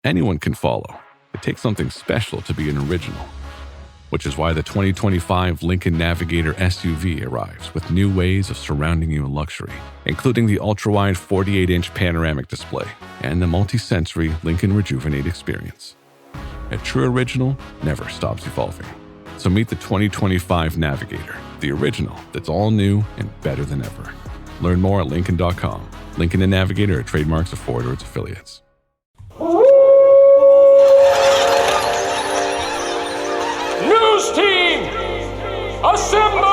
anyone can follow. It takes something special to be an original, which is why the 2025 Lincoln Navigator SUV arrives with new ways of surrounding you in luxury, including the ultra-wide 48-inch panoramic display and the multi-sensory Lincoln Rejuvenate experience. A true original never stops evolving. So meet the 2025 Navigator, the original that's all new and better than ever. Learn more at Lincoln.com. Lincoln and Navigator are trademarks of Ford or its affiliates. News team, assemble!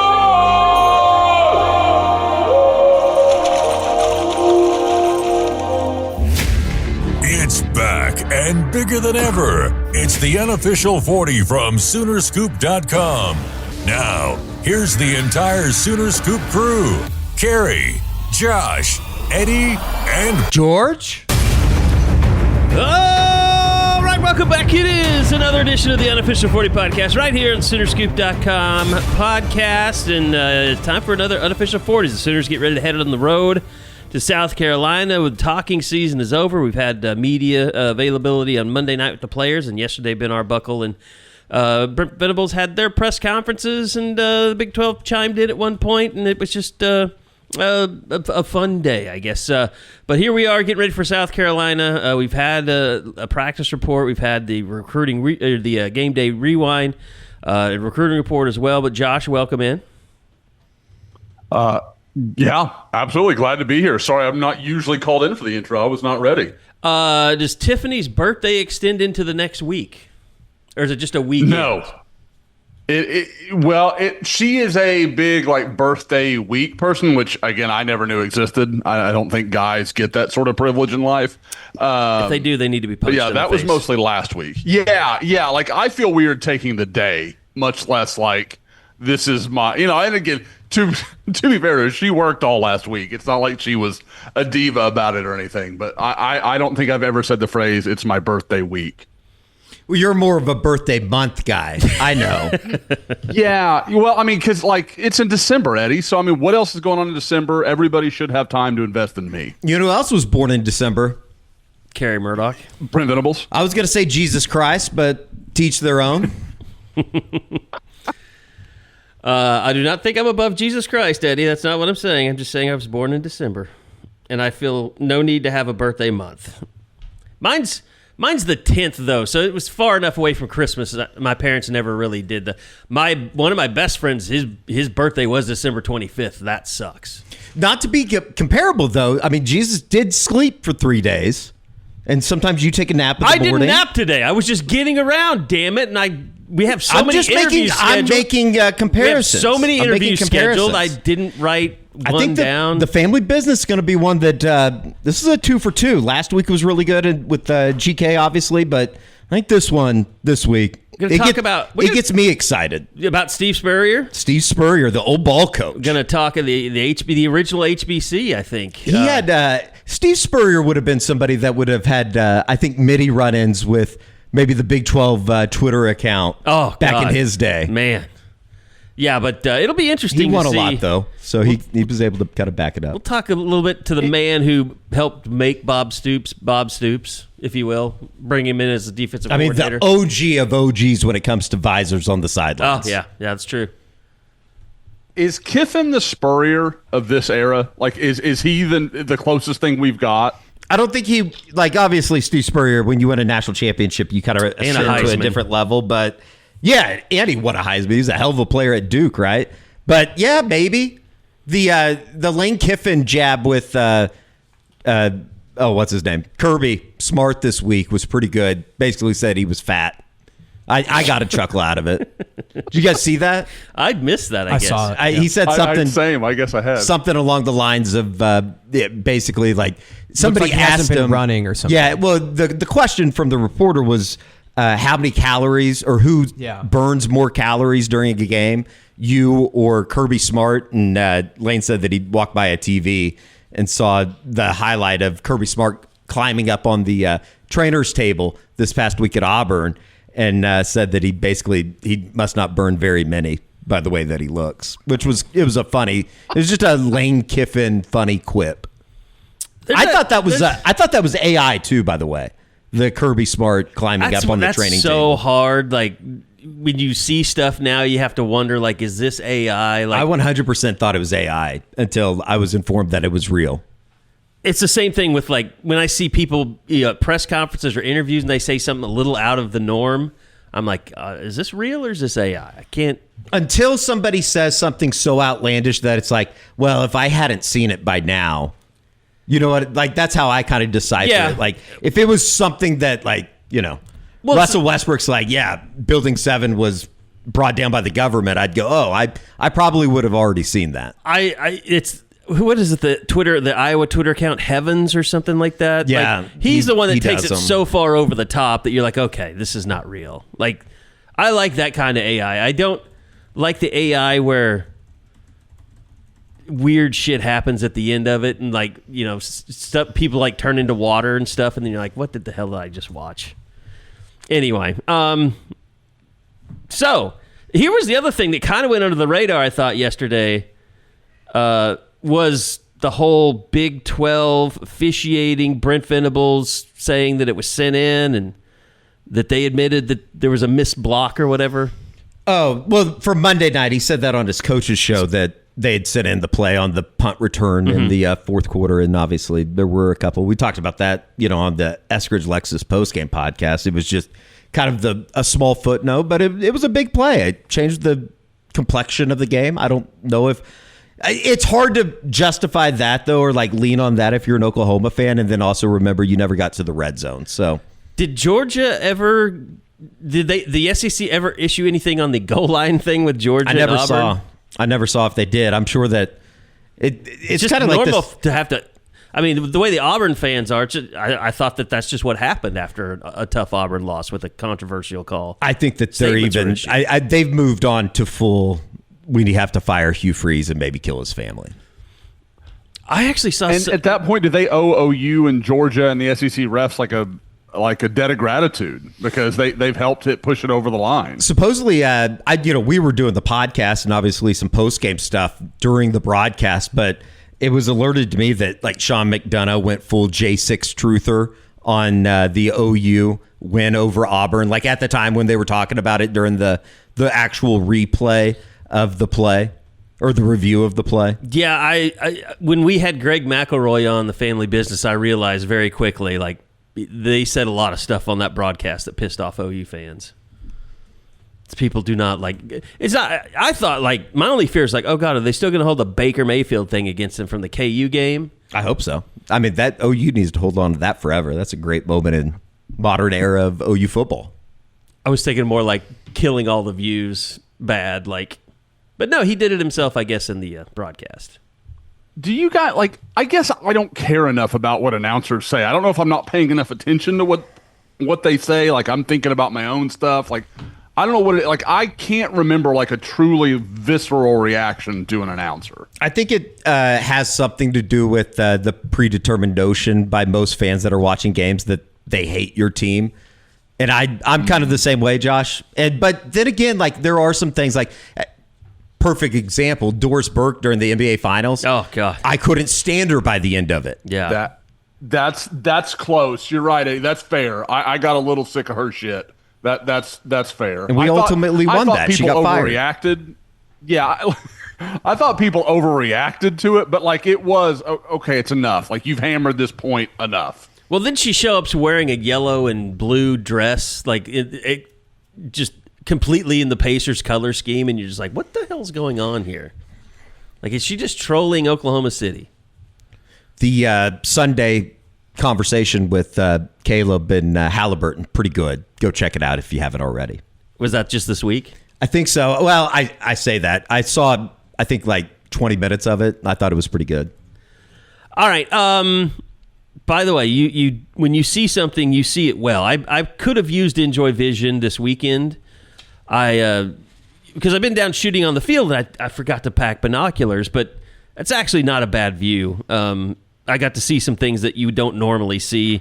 It's back and bigger than ever. It's the Unofficial 40 from Soonerscoop.com. Now, here's the entire Sooner Scoop crew. Carrie, Josh, Eddie, and George. All right, welcome back. It is another edition of the Unofficial 40 podcast right here on Soonerscoop.com podcast. And it's time for another Unofficial 40s. The Sooners get ready to head on the road to South Carolina. With talking season is over. We've had media availability on Monday night with the players, and yesterday Ben Arbuckle and Brent Venables had their press conferences, and the Big 12 chimed in at one point, and it was just a fun day, I guess. But here we are getting ready for South Carolina. We've had a practice report. We've had the recruiting, the game day rewind, recruiting report as well. But Josh, welcome in. Yeah, absolutely. Glad to be here. Sorry, I'm not usually called in for the intro. I was not ready. Does Tiffany's birthday extend into the next week? Or is it just a weekend? No. She is a big birthday week person, which again I never knew existed. I don't think guys get that sort of privilege in life. If they do, they need to be punched. Yeah, that was mostly last week. Yeah. I feel weird taking the day, much less this is my, and again, to be fair, she worked all last week. It's not like she was a diva about it or anything. But I don't think I've ever said the phrase "it's my birthday week." Well, you're more of a birthday month guy. I know. Yeah. Well, because it's in December, Eddie. So, what else is going on in December? Everybody should have time to invest in me. You know who else was born in December? Carrie Murdoch. Brent Venables. I was going to say Jesus Christ, but teach their own. I do not think I'm above Jesus Christ, Eddie. That's not what I'm saying. I'm just saying I was born in December. And I feel no need to have a birthday month. Mine's the 10th, though, so it was far enough away from Christmas that my parents never really did one of my best friends, his birthday was December 25th. That sucks. Not to be comparable, though. Jesus did sleep for 3 days, and sometimes you take a nap in the morning. I didn't nap today. I was just getting around, damn it, and we have so many interviews scheduled. I'm making comparisons. We have so many interviews scheduled. I didn't write I think the family business is going to be one that this is a 2 for 2. Last week was really good with GK, obviously, but I think this week it gets me excited about Steve Spurrier. Steve Spurrier, the old ball coach. Going to talk of the original HBC. I think he had Steve Spurrier would have been somebody that would have had I think MIDI run-ins with maybe the Big 12 Twitter account back in his day, man. Yeah, but it'll be interesting. He won to see. A lot, though, so he was able to kind of back it up. We'll talk a little bit to the man who helped make Bob Stoops, if you will, bring him in as a defensive coordinator. The OG of OGs when it comes to visors on the sidelines. Oh, yeah, that's true. Is Kiffin the Spurrier of this era? Is he the closest thing we've got? I don't think he, obviously Steve Spurrier, when you win a national championship, you kind of ascend to a different level, but... Yeah, and he won a Heisman. He was a hell of a player at Duke, right? But yeah, maybe the Lane Kiffin jab with what's his name? Kirby Smart this week was pretty good. Basically said he was fat. I got a chuckle out of it. Did you guys see that? I'd missed that. I guess saw it. He said something. Same. I guess I had something along the lines of basically somebody asked him running or something. Yeah. Well, the question from the reporter was. How many calories or who burns more calories during a game, you or Kirby Smart? And Lane said that he'd walked by a TV and saw the highlight of Kirby Smart climbing up on the trainer's table this past week at Auburn and said that he must not burn very many by the way that he looks, it was just a Lane Kiffin funny quip. I thought that was AI too, by the way. the Kirby Smart climbing up on the training table. That's so hard. Like, when you see stuff now, you have to wonder, like, is this AI? Like, I 100% thought it was AI until I was informed that it was real. It's the same thing with, like, when I see people at press conferences or interviews and they say something a little out of the norm, I'm like, is this real or is this AI? I can't. Until somebody says something so outlandish that it's like, well, if I hadn't seen it by now, you know what? Like, that's how I kind of decipher it. Like, if it was something that, like, you know, Russell Westbrook's like, yeah, Building 7 was brought down by the government, I'd go, oh, I probably would have already seen that. What is it? The Iowa Twitter account, Heavens or something like that. Yeah, like, he's the one that takes it so far over the top that you're like, okay, this is not real. Like, I like that kind of AI. I don't like the AI where weird shit happens at the end of it, and like, you know, stuff, people like turn into water and stuff, and then you're like, what the hell did I just watch? Anyway, so here was the other thing that kind of went under the radar, I thought, yesterday. Was the whole Big 12 officiating, Brent Venables saying that it was sent in and that they admitted that there was a missed block or whatever. Oh, well, for Monday night, he said that on his coach's show that they had sent in the play on the punt return in the fourth quarter, and obviously there were a couple. We talked about that, you know, on the Eskridge Lexus postgame podcast. It was just kind of a small footnote, but it was a big play. It changed the complexion of the game. I don't know if... It's hard to justify that, though, or like lean on that if you're an Oklahoma fan, and then also remember you never got to the red zone. So, did Georgia ever? Did the SEC ever issue anything on the goal line thing with Georgia? I never and Auburn? I never saw if they did. I'm sure that it's just kind of normal like this, to have to. I mean, the way the Auburn fans are, I thought that's just what happened after a tough Auburn loss with a controversial call. I think that they're even. They've moved on to full. We have to fire Hugh Freeze and maybe kill his family. I actually saw. And at that point, did they owe OU and Georgia and the SEC refs like a debt of gratitude because they've helped it push it over the line? Supposedly, we were doing the podcast and obviously some post game stuff during the broadcast, but it was alerted to me that like Sean McDonough went full J6 truther on the OU win over Auburn. Like at the time when they were talking about it during the actual replay of the play or the review of the play. Yeah, I when we had Greg McElroy on the Family Business, I realized very quickly, like, they said a lot of stuff on that broadcast that pissed off OU fans. People do not like. It's not. I thought, like, my only fear is like, oh god, are they still going to hold the Baker Mayfield thing against them from the KU game? I hope so. I mean, that OU needs to hold on to that forever. That's a great moment in modern era of OU football. I was thinking more like killing all the views bad, like. But no, he did it himself, I guess, in the broadcast. Do you guys, like, I guess I don't care enough about what announcers say. I don't know if I'm not paying enough attention to what they say. Like, I'm thinking about my own stuff. Like, I don't know what I can't remember, like, a truly visceral reaction to an announcer. I think it has something to do with the predetermined notion by most fans that are watching games that they hate your team. And I'm kind of the same way, Josh. But then again, like, there are some things like... Perfect example, Doris Burke during the NBA Finals. Oh god, I couldn't stand her by the end of it. Yeah, that's close. You're right. That's fair. I got a little sick of her shit. That's fair. And we ultimately won that. She got fired. Overreacted. Yeah, I thought people overreacted to it, but like it was okay. It's enough. Like you've hammered this point enough. Well, then she show up wearing a yellow and blue dress, like it just. Completely in the Pacers color scheme, and you're just like, what the hell's going on here? Like, is she just trolling Oklahoma City? The Sunday conversation with Caleb and Halliburton, pretty good. Go check it out if you haven't already. Was that just this week? I think so. Well, I say that. I saw, I think, like 20 minutes of it. I thought it was pretty good. All right. By the way, you when you see something, you see it well. I could have used Enjoy Vision this weekend. Because I've been down shooting on the field and I forgot to pack binoculars, but it's actually not a bad view. I got to see some things that you don't normally see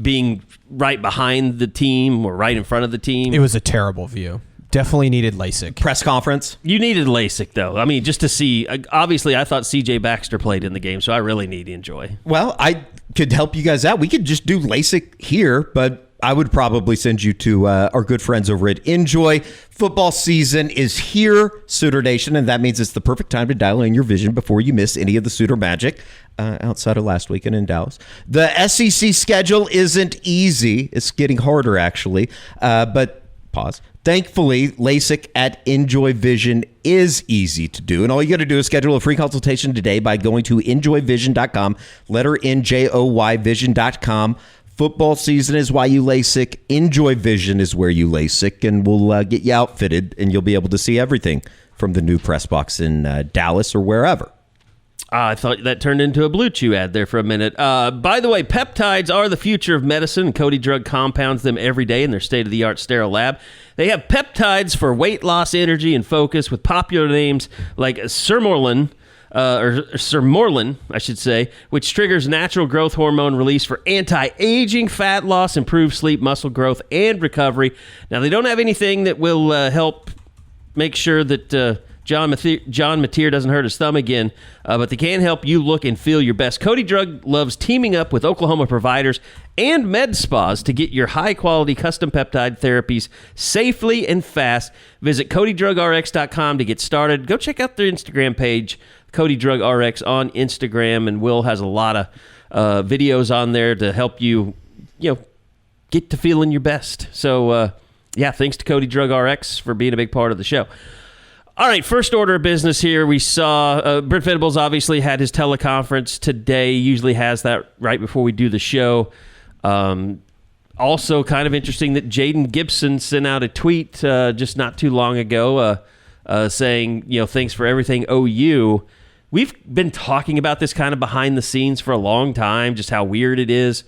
being right behind the team or right in front of the team. It was a terrible view. Definitely needed LASIK. Press conference? You needed LASIK, though. I mean, just to see. Obviously, I thought CJ Baxter played in the game, so I really need to enjoy. Well, I could help you guys out. We could just do LASIK here, but I would probably send you to our good friends over at Enjoy. Football season is here, Sooner Nation, and that means it's the perfect time to dial in your vision before you miss any of the Sooner magic outside of last weekend in Dallas. The SEC schedule isn't easy. It's getting harder, actually. But pause. Thankfully, LASIK at Enjoy Vision is easy to do. And all you got to do is schedule a free consultation today by going to enjoyvision.com, letter NJOY vision.com. Football season is why you LASIK. Enjoy Vision is where you LASIK, and we'll get you outfitted, and you'll be able to see everything from the new press box in Dallas or wherever. I thought that turned into a Blue Chew ad there for a minute. By the way, peptides are the future of medicine. Cody Drug compounds them every day in their state-of-the-art sterile lab. They have peptides for weight loss, energy, and focus with popular names like Sermorelin, I should say, which triggers natural growth hormone release for anti-aging, fat loss, improved sleep, muscle growth, and recovery. Now, they don't have anything that will help make sure that John Mateer doesn't hurt his thumb again, but they can help you look and feel your best. Cody Drug loves teaming up with Oklahoma providers and med spas to get your high-quality custom peptide therapies safely and fast. Visit CodyDrugRx.com to get started. Go check out their Instagram page, CodyDrugRx on Instagram, and Will has a lot of videos on there to help you, get to feeling your best. So, thanks to Cody Drug RX for being a big part of the show. All right, first order of business here. We saw Brent Venables obviously had his teleconference today. Usually has that right before we do the show. Also, kind of interesting that Jayden Gibson sent out a tweet just not too long ago saying, thanks for everything, OU. We've been talking about this kind of behind the scenes for a long time, just how weird it is,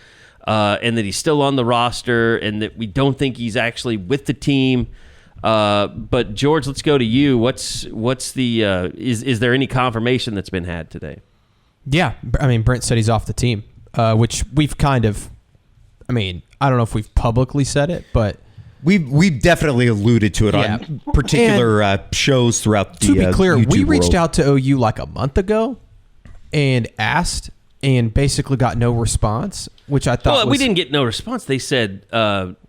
and that he's still on the roster, and that we don't think he's actually with the team. But George, let's go to you. What's the is there any confirmation that's been had today? Yeah, I mean, Brent said he's off the team, which we've kind of. I mean, I don't know if we've publicly said it, but we've definitely alluded to it on particular shows throughout the. To be clear, YouTube we reached world. out to OU like a month ago and asked, and basically got no response, which I thought. We didn't get no response. They said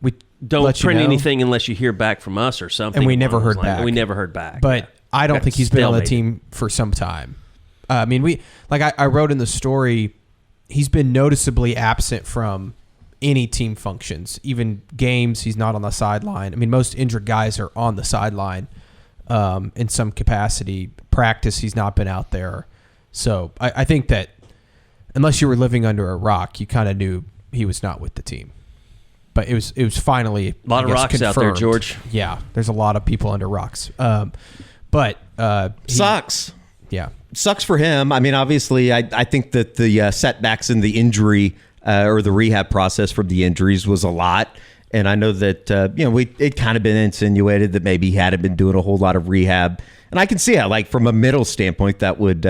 we. Don't print anything unless you hear back from us or something. And we never heard back. We never heard back. But I don't think he's been on the team for some time. I mean, I wrote in the story, he's been noticeably absent from any team functions, even games. He's not on the sideline. I mean, most injured guys are on the sideline in some capacity. Practice, he's not been out there. So I think that unless you were living under a rock, you kind of knew he was not with the team. But it was finally a lot of rocks confirmed. out there, George. Yeah, there's a lot of people under rocks. But sucks. Yeah, sucks for him. I mean, obviously, I think that the setbacks in the injury or the rehab process from the injuries was a lot. And I know that it kind of been insinuated that maybe he hadn't been doing a whole lot of rehab. And I can see how, like, from a middle standpoint, that would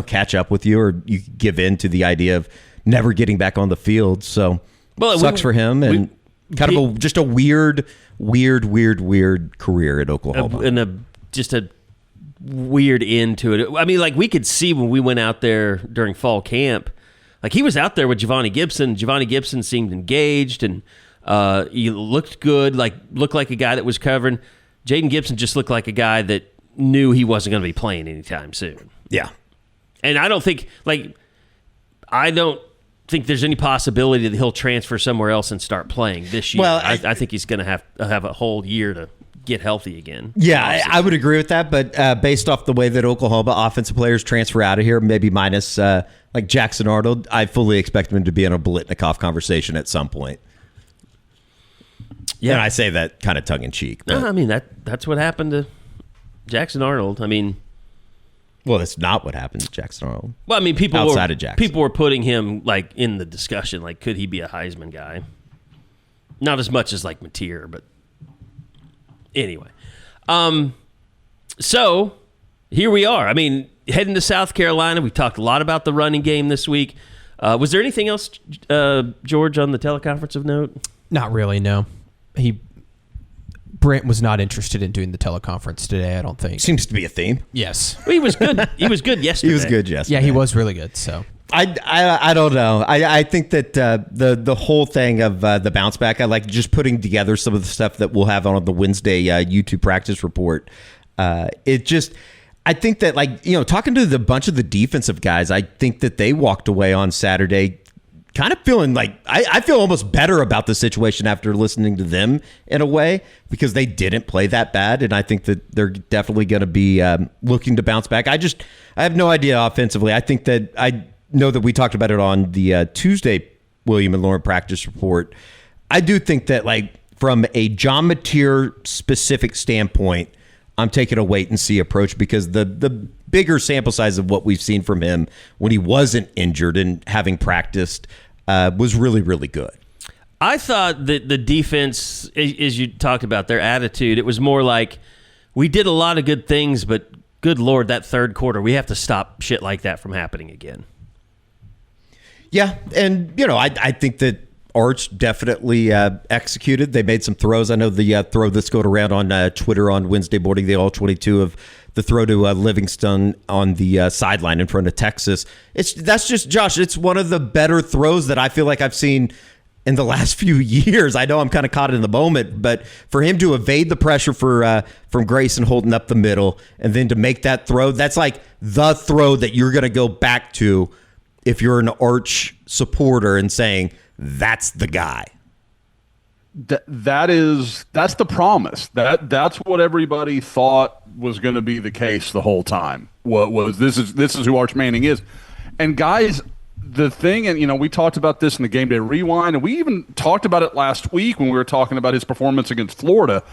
catch up with you, or you give in to the idea of never getting back on the field. So. Well, sucks for him, and kind of just a weird career at Oklahoma, and just a weird end to it. I mean, like, we could see when we went out there during fall camp, like, he was out there with Jahsiear Gibson. Jahsiear Gibson seemed engaged, and he looked good, looked like a guy that was covering. Jayden Gibson just looked like a guy that knew he wasn't going to be playing anytime soon. Yeah, and I don't think there's any possibility that he'll transfer somewhere else and start playing this year. Well, I think he's going to have a whole year to get healthy again. Yeah, I would agree with that. But based off the way that Oklahoma offensive players transfer out of here, maybe minus like Jackson Arnold, I fully expect him to be in a Biletnikoff conversation at some point. Yeah, and I say that kind of tongue in cheek. No, I mean that's what happened to Jackson Arnold. I mean. Well, that's not what happened to Jackson Arnold. Well, I mean, people outside were putting him like in the discussion, like, could he be a Heisman guy? Not as much as like Mateer, but anyway. So here we are. I mean, heading to South Carolina. We talked a lot about the running game this week. Was there anything else, George, on the teleconference of note? Not really. No, Brent was not interested in doing the teleconference today, I don't think. Seems to be a theme. Yes. Well, he was good. He was good yesterday. He was good yesterday. Yeah, he was really good. So I don't know. I think that the whole thing of the bounce back, I like just putting together some of the stuff that we'll have on the Wednesday YouTube practice report. I think that, like, talking to the bunch of the defensive guys, I think that they walked away on Saturday kind of feeling like I feel almost better about the situation after listening to them in a way, because they didn't play that bad. And I think that they're definitely going to be looking to bounce back. I have no idea offensively. I think that I know that we talked about it on the Tuesday William and Lauren practice report. I do think that, like, from a John Mateer specific standpoint, I'm taking a wait and see approach, because the bigger sample size of what we've seen from him when he wasn't injured and having practiced was really, really good. I thought that the defense, as you talked about their attitude, it was more like, we did a lot of good things, but good Lord, that third quarter, we have to stop shit like that from happening again. Yeah, and I think that Arch definitely executed. They made some throws. I know the throw that's going around on Twitter on Wednesday morning, the All-22 of the throw to Livingston on the sideline in front of Texas. That's just, Josh, it's one of the better throws that I feel like I've seen in the last few years. I know I'm kind of caught in the moment, but for him to evade the pressure from Grayson holding up the middle and then to make that throw, that's like the throw that you're going to go back to if you're an Arch supporter and saying, that's the guy. That's the promise. That's what everybody thought was going to be the case the whole time. This is who Arch Manning is. And guys, the thing, and we talked about this in the Game Day Rewind, and we even talked about it last week when we were talking about his performance against Florida.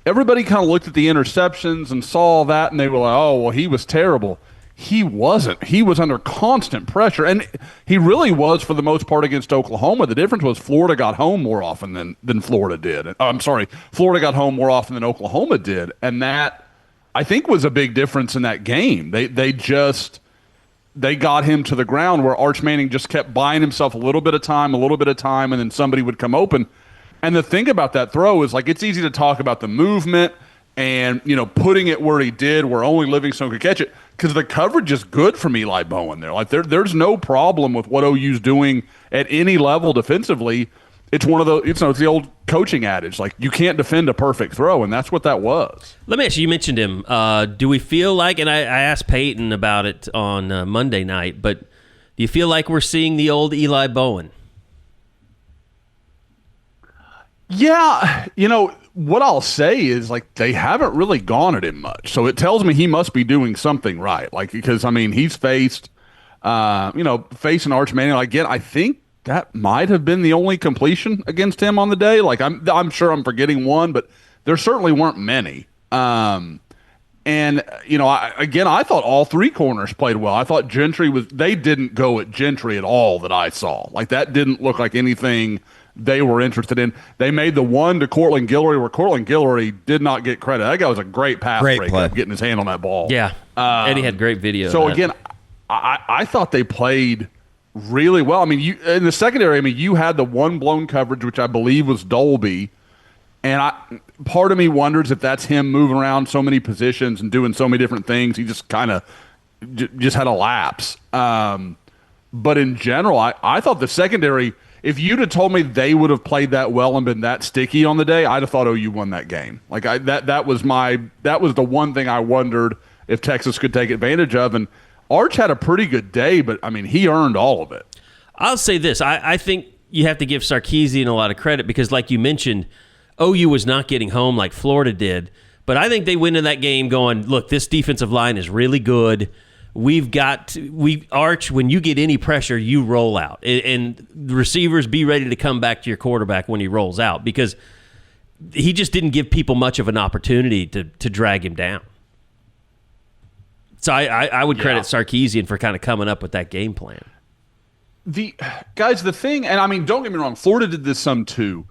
Everybody kind of looked at the interceptions and saw that, and they were like, "Oh, well, he was terrible." He wasn't. He was under constant pressure, and he really was for the most part against Oklahoma. The difference was Florida got home more often than Florida did. I'm sorry, Florida got home more often than Oklahoma did, and that, I think, was a big difference in that game. They got him to the ground where Arch Manning just kept buying himself a little bit of time, and then somebody would come open. And the thing about that throw is, like, it's easy to talk about the movement and, putting it where he did, where only Livingston could catch it, because the coverage is good from Eli Bowen there. Like, there's no problem with what OU's doing at any level defensively. It's one of the, it's the old coaching adage, like, you can't defend a perfect throw, and that's what that was. Let me ask you, you mentioned him. Do we feel like, and I asked Peyton about it on Monday night, but do you feel like we're seeing the old Eli Bowen? Yeah, what I'll say is, like, they haven't really gone at him much. So it tells me he must be doing something right. Like, because, he's faced, facing Arch Manning. Again, I think that might have been the only completion against him on the day. Like, I'm sure I'm forgetting one, but there certainly weren't many. I thought all three corners played well. I thought Gentry they didn't go at Gentry at all that I saw. Like, that didn't look like anything they were interested in. They made the one to Cortland Guillory where Cortland Guillory did not get credit. That guy was a great pass breakup, getting his hand on that ball. Yeah, Eddie had great video. So again, I thought they played really well. In the secondary, you had the one blown coverage, which I believe was Dolby, and part of me wonders if that's him moving around so many positions and doing so many different things. He just kind of just had a lapse. But in general, I thought the secondary, if you'd have told me they would have played that well and been that sticky on the day, I'd have thought OU won that game. Like, that was the one thing I wondered if Texas could take advantage of. And Arch had a pretty good day, but he earned all of it. I'll say this: I think you have to give Sarkisian a lot of credit, because, like you mentioned, OU was not getting home like Florida did. But I think they went in that game going, "Look, this defensive line is really good. Arch, when you get any pressure, you roll out. And the receivers, be ready to come back to your quarterback when he rolls out," because he just didn't give people much of an opportunity to drag him down. So I would credit Sarkisian for kind of coming up with that game plan. The thing, and don't get me wrong, Florida did this some too.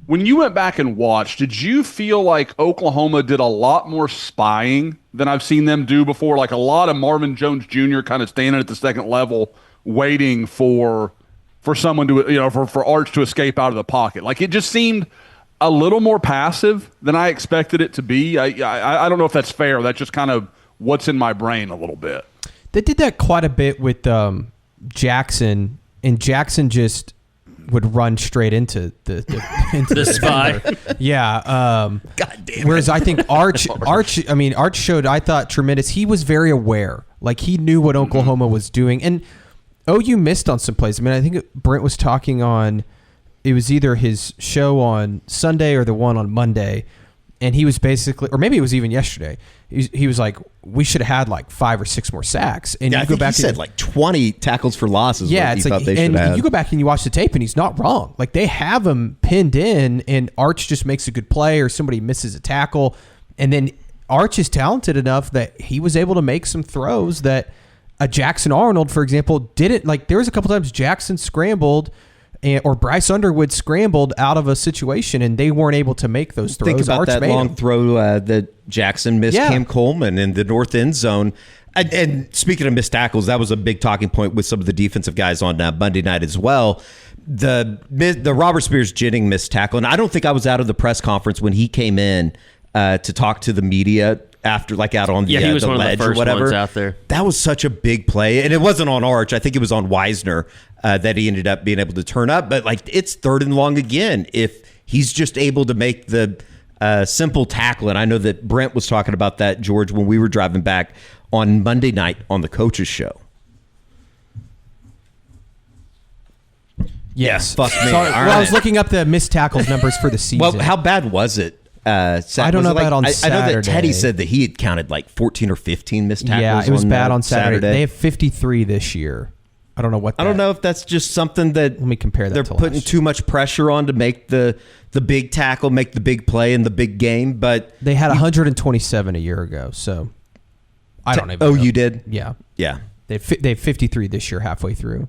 When you went back and watched, did you feel like Oklahoma did a lot more spying than I've seen them do before? Like, a lot of Marvin Jones Jr. kind of standing at the second level waiting for someone to, for Arch to escape out of the pocket. Like, it just seemed a little more passive than I expected it to be. I don't know if that's fair. That's just kind of what's in my brain a little bit. They did that quite a bit with Jackson, and Jackson just would run straight into the spy. Yeah. God damn whereas it. I think Arch showed, I thought, tremendous. He was very aware. Like, he knew what Oklahoma was doing. And OU missed on some plays. I mean, I think Brent was talking on, it was either his show on Sunday or the one on Monday. And he was basically, or maybe it was even yesterday, he was like, we should have had like 5 or 6 more sacks. And Yeah, you I go think back he said like 20 tackles for losses. Yeah, it's like, and you go back and you watch the tape, and he's not wrong. Like, they have him pinned in, and Arch just makes a good play, or somebody misses a tackle, and then Arch is talented enough that he was able to make some throws that a Jackson Arnold, for example, didn't. Like, there was a couple times Jackson scrambled, or Bryce Underwood scrambled out of a situation, and they weren't able to make those throws. Think about Arch that made long them. throw that Jackson missed Cam Coleman in the north end zone. And speaking of missed tackles, that was a big talking point with some of the defensive guys on Monday night as well. The Robert Spears-Jennings missed tackle, and I don't think I was out of the press conference when he came in to talk to the media after, like, out on the, he was the one ledge of the first or whatever. ones out there. That was such a big play, and it wasn't on Arch. I think it was on Wisner that he ended up being able to turn up. But, like, it's 3rd and long again if he's just able to make the simple tackle. And I know that Brent was talking about that, George, when we were driving back on Monday night on the coaches show. Yes. Fuck me. Sorry, All well, I was right. looking up the missed tackles numbers for the season. Well, how bad was it? I don't know about on I know that Saturday. Teddy said that he had counted like 14 or 15 missed tackles. Yeah, it was bad on Saturday. Saturday. They have 53 this year. I don't know what. I don't know if that's just something that Let me compare that they're to putting last too much pressure on to make the big tackle, make the big play in the big game. But They had 127 a year ago, so I don't even. Oh, know. you did? Yeah, Yeah. they have 53 this year, halfway through.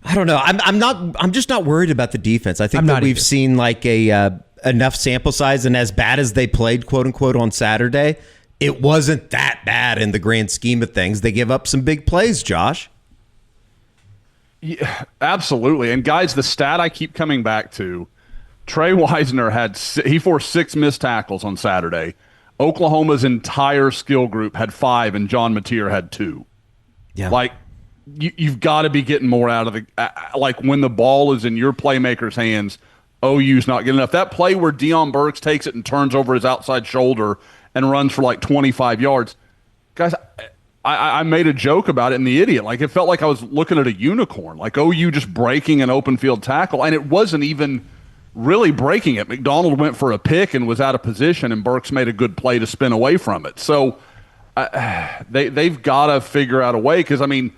I don't know. I'm just not worried about the defense. I think I'm that not we've either. seen like a enough sample size, and as bad as they played, quote unquote, on Saturday, it wasn't that bad in the grand scheme of things. They give up some big plays, Josh. Yeah, absolutely. And guys, the stat I keep coming back to, Trey Wisner he forced 6 missed tackles on Saturday. Oklahoma's entire skill group had 5, and John Mateer had 2. Yeah. Like, you've got to be getting more out of the like when the ball is in your playmaker's hands. OU's not getting enough. That play where Deion Burks takes it and turns over his outside shoulder and runs for like 25 yards. Guys, I made a joke about it in The Idiot. Like, it felt like I was looking at a unicorn. Like, OU just breaking an open field tackle, and it wasn't even really breaking it. McDonald went for a pick and was out of position, and Burks made a good play to spin away from it. So they've got to figure out a way, because, I mean,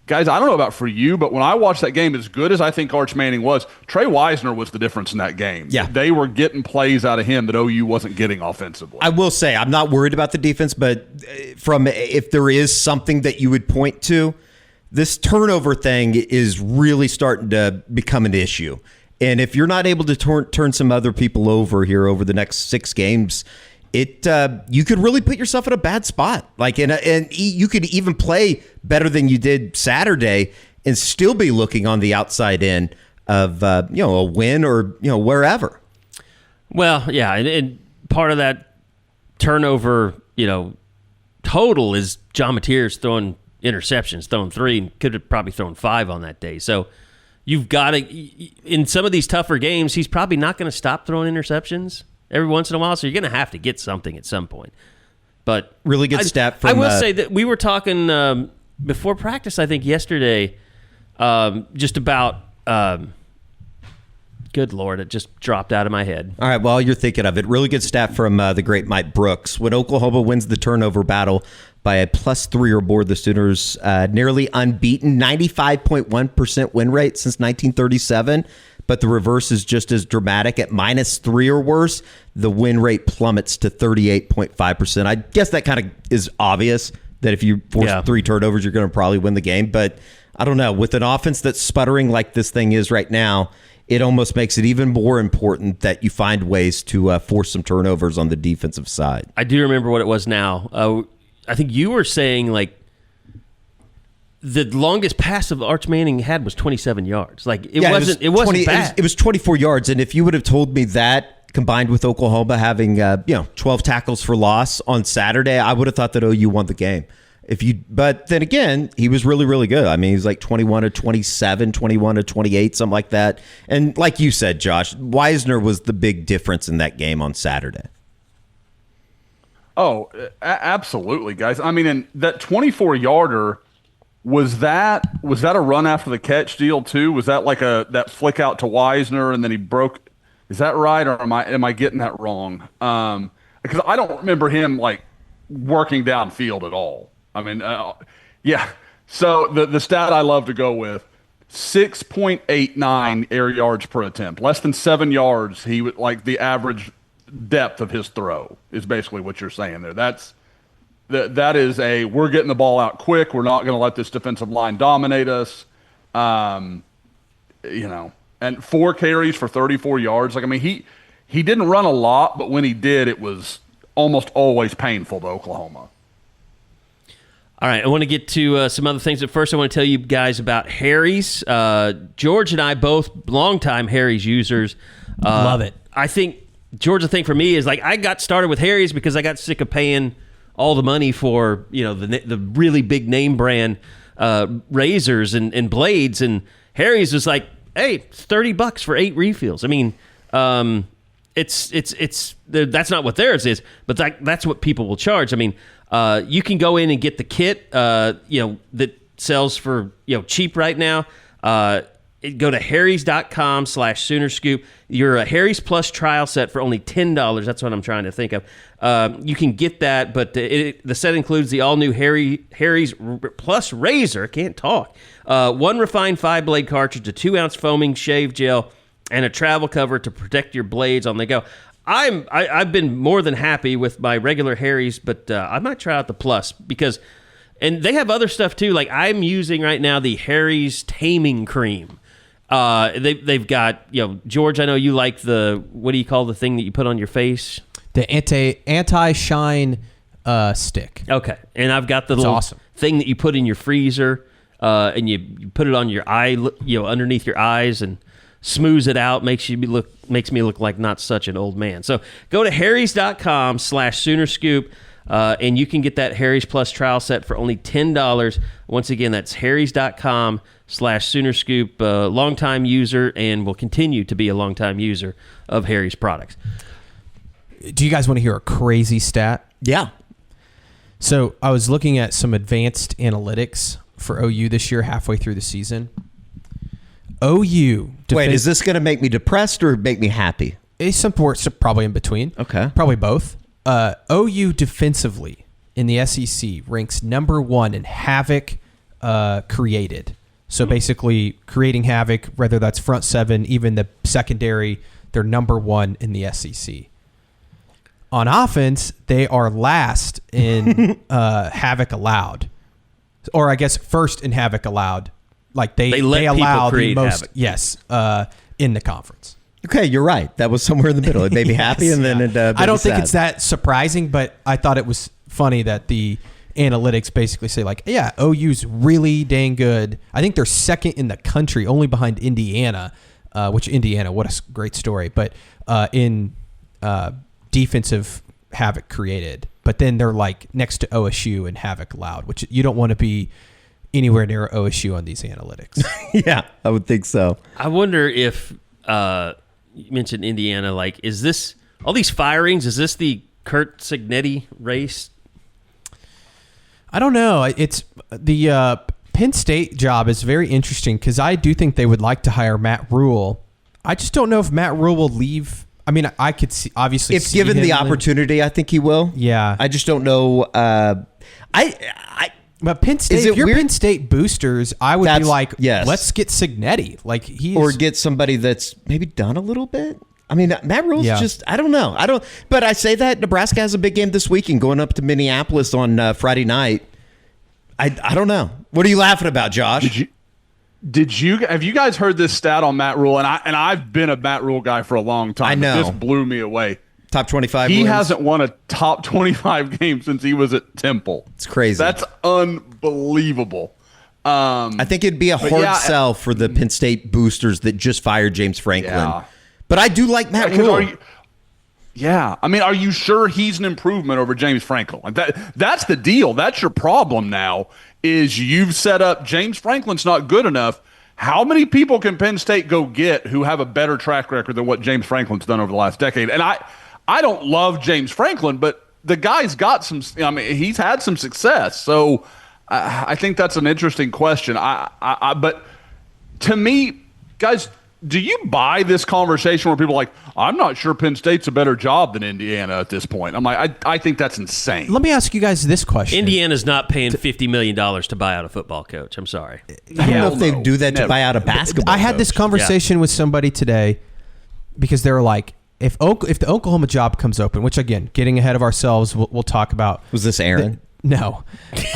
guys, I don't know about for you, but when I watched that game, as good as I think Arch Manning was, Trey Wisner was the difference in that game. Yeah. They were getting plays out of him that OU wasn't getting offensively. I will say I'm not worried about the defense, but if there is something that you would point to, this turnover thing is really starting to become an issue. And if you're not able to turn some other people over here over the next 6 games, you could really put yourself in a bad spot. Like, and you could even play better than you did Saturday and still be looking on the outside end of a win or wherever. Well, yeah, and part of that turnover, total is John Mateer's throwing interceptions, throwing 3, and could have probably thrown 5 on that day. So you've got to, in some of these tougher games, he's probably not going to stop throwing interceptions every once in a while, so you're going to have to get something at some point. But really good stat from... I will say that we were talking before practice, I think, yesterday, just about... good Lord, it just dropped out of my head. All right, while you're thinking of it, really good stat from the great Mike Brooks. When Oklahoma wins the turnover battle by a +3 or more, the Sooners nearly unbeaten, 95.1% win rate since 1937. But the reverse is just as dramatic. At -3 or worse, the win rate plummets to 38.5%. I guess that kind of is obvious that if you force 3 turnovers, you're going to probably win the game. But I don't know. With an offense that's sputtering like this thing is right now, it almost makes it even more important that you find ways to force some turnovers on the defensive side. I do remember what it was now. I think you were saying, like, the longest pass of Arch Manning had was 27 yards. Like, it wasn't bad. It was 24 yards, and if you would have told me that combined with Oklahoma having 12 tackles for loss on Saturday, I would have thought that OU won the game. But then again, he was really, really good. I mean, he was like 21 to 27, 21 to 28, something like that. And like you said, Josh, Wisner was the big difference in that game on Saturday. Oh, absolutely, guys. I mean, and that 24-yarder, was that a run after the catch deal too? Was that like that flick out to Wisner and then he broke? Is that right, or am I getting that wrong? Because I don't remember him like working downfield at all. I mean, yeah. So the stat I love to go with, 6.89 air yards per attempt, less than 7 yards. He would like the average depth of his throw is basically what you're saying there. That is we're getting the ball out quick. We're not going to let this defensive line dominate us. And 4 carries for 34 yards. Like, I mean, he didn't run a lot, but when he did, it was almost always painful to Oklahoma. All right, I want to get to some other things, but first I want to tell you guys about Harry's. George and I both longtime Harry's users. Love it. I think, George, the thing for me is like I got started with Harry's because I got sick of paying all the money for the really big name brand razors and blades, and Harry's was like, hey, it's $30 for 8 refills. I mean, it's that's not what theirs is, but that's what people will charge. I mean, you can go in and get the kit, that sells for cheap right now. Go to harrys.com/Soonerscoop. Your Harry's Plus trial set for only $10. That's what I'm trying to think of. You can get that, but the set includes the all-new Harry's Plus razor. Can't talk. 1 refined 5-blade cartridge, a 2-ounce foaming shave gel, and a travel cover to protect your blades on the go. I've been more than happy with my regular Harry's, but I might try out the Plus because, and they have other stuff too. Like I'm using right now the Harry's Taming Cream. They've got, George, I know you like what do you call the thing that you put on your face? The anti-shine stick. Okay. And I've got the little thing that you put in your freezer, and you put it on your eye, underneath your eyes, and smooths it out, makes me look like not such an old man. So go to harrys.com/Soonerscoop, and you can get that Harry's Plus trial set for only $10. Once again, that's harrys.com/Soonerscoop. Longtime user, and will continue to be a longtime user of Harry's products. Do you guys want to hear a crazy stat? Yeah. So I was looking at some advanced analytics for OU this year, halfway through the season. OU. Wait, is this going to make me depressed or make me happy? It's some parts probably in between. Okay. Probably both. OU defensively in the SEC ranks number 1 in havoc created. So basically creating havoc, whether that's front 7, even the secondary, they're number 1 in the SEC. On offense, they are last in havoc allowed. Or I guess first in havoc allowed. Like they allow the most havoc. Yes, in the conference. Okay, you're right. That was somewhere in the middle. It made me happy, and then it made I don't me think sad. it's that surprising, but I thought it was funny that the analytics basically say like, yeah, OU's really dang good. I think they're second in the country, only behind Indiana, which Indiana, what a great story. But in defensive havoc created, but then they're like next to OSU in havoc allowed, which you don't want to be anywhere near OSU on these analytics. Yeah, I would think so. I wonder if you mentioned Indiana. Like, is this all these firings? Is this the Kurt Cignetti race? I don't know. It's the Penn State job is very interesting because I do think they would like to hire Matt Rule. I just don't know if Matt Rule will leave. I mean, I could see obviously if given the opportunity, I think he will. Yeah, I just don't know. But Penn State, if you're weird? Penn State boosters, I would be like, yes. Let's get Cignetti. Like or get somebody that's maybe done a little bit. I mean, Matt Rule's just, I don't know. But I say that Nebraska has a big game this weekend going up to Minneapolis on Friday night. I don't know. What are you laughing about, Josh? Have you guys heard this stat on Matt Rule? And I've been a Matt Rule guy for a long time. I know. This blew me away. Top 25 He wins. hasn't won a top 25 game since he was at Temple. It's crazy. That's unbelievable. I think it'd be a hard sell for the Penn State boosters that just fired James Franklin. Yeah. But I do like Matt Rule. Yeah. I mean, are you sure he's an improvement over James Franklin? Like that's the deal. That's your problem now, is you've set up James Franklin's not good enough. How many people can Penn State go get who have a better track record than what James Franklin's done over the last decade? And I don't love James Franklin, but the guy's got some, I mean, he's had some success. So I think that's an interesting question. But to me, guys, do you buy this conversation where people are like, I'm not sure Penn State's a better job than Indiana at this point? I'm like, I think that's insane. Let me ask you guys this question. Indiana's not paying $50 million to buy out a football coach. I'm sorry. I don't know if they do that to buy out a basketball I had coach. this conversation with somebody today because they were like, if the Oklahoma job comes open, which again, getting ahead of ourselves, we'll talk about. Was this Aaron? No.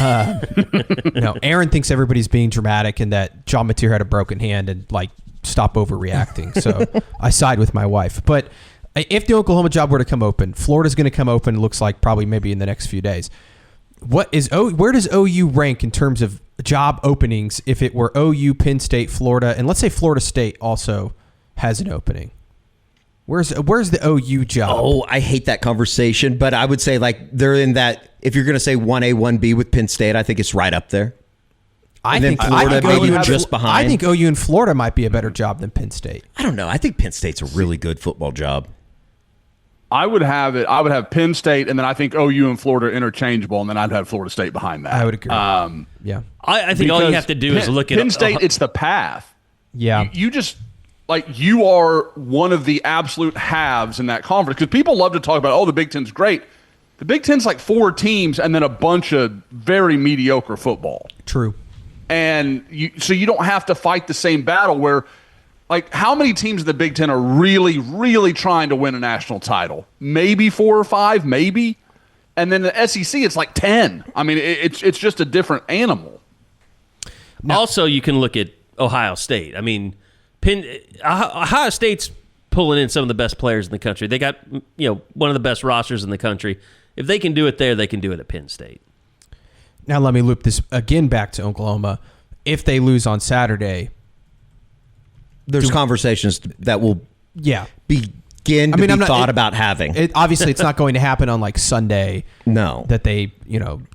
No. Aaron thinks everybody's being dramatic and that John Mateer had a broken hand and like, stop overreacting. So I side with my wife. But if the Oklahoma job were to come open, Florida's going to come open, it looks like probably maybe in the next few days. Where does OU rank in terms of job openings if it were OU, Penn State, Florida, and let's say Florida State also has an opening? Where's the OU job? Oh, I hate that conversation, but I would say like they're in that, if you're going to say 1A, 1B with Penn State, I think it's right up there. I think Florida maybe just behind. I think OU and Florida might be a better job than Penn State. I don't know. I think Penn State's a really good football job. I would have Penn State, and then I think OU and Florida interchangeable, and then I'd have Florida State behind that. I would agree. Yeah. I think all you have to do is look at Penn State. It's the path. Yeah. You just you are one of the absolute halves in that conference, because people love to talk about, the Big Ten's great. The Big Ten's like 4 teams and then a bunch of very mediocre football. True. And so you don't have to fight the same battle where, like, how many teams in the Big Ten are really, really trying to win a national title? Maybe 4 or 5, maybe. And then the SEC, it's like 10. I mean, it's just a different animal. Now, also, you can look at Ohio State. I mean, Ohio State's pulling in some of the best players in the country. They got one of the best rosters in the country. If they can do it there, they can do it at Penn State. Now let me loop this again back to Oklahoma. If they lose on Saturday, there's conversations that will begin to be thought about having. Obviously, it's not going to happen on like Sunday. No, that they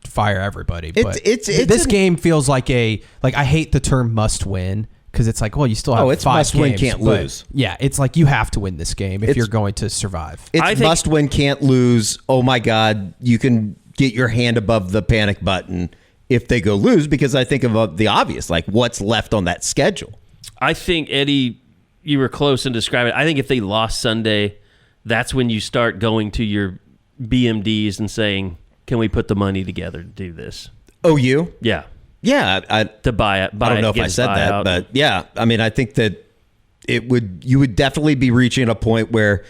fire everybody. But this game feels like I hate the term must win because it's like, well, you still have 5 games. Must win, can't lose. Yeah, it's like you have to win this game if you're going to survive. It's must win, can't lose. Oh my God, you can get your hand above the panic button if they go lose, because I think of the obvious, like what's left on that schedule. I think, Eddie, you were close in describing it. I think if they lost Sunday, that's when you start going to your BMDs and saying, can we put the money together to do this? OU? Yeah. Yeah. To buy it. I don't know if I said that, but yeah. I mean, I think that you would definitely be reaching a point where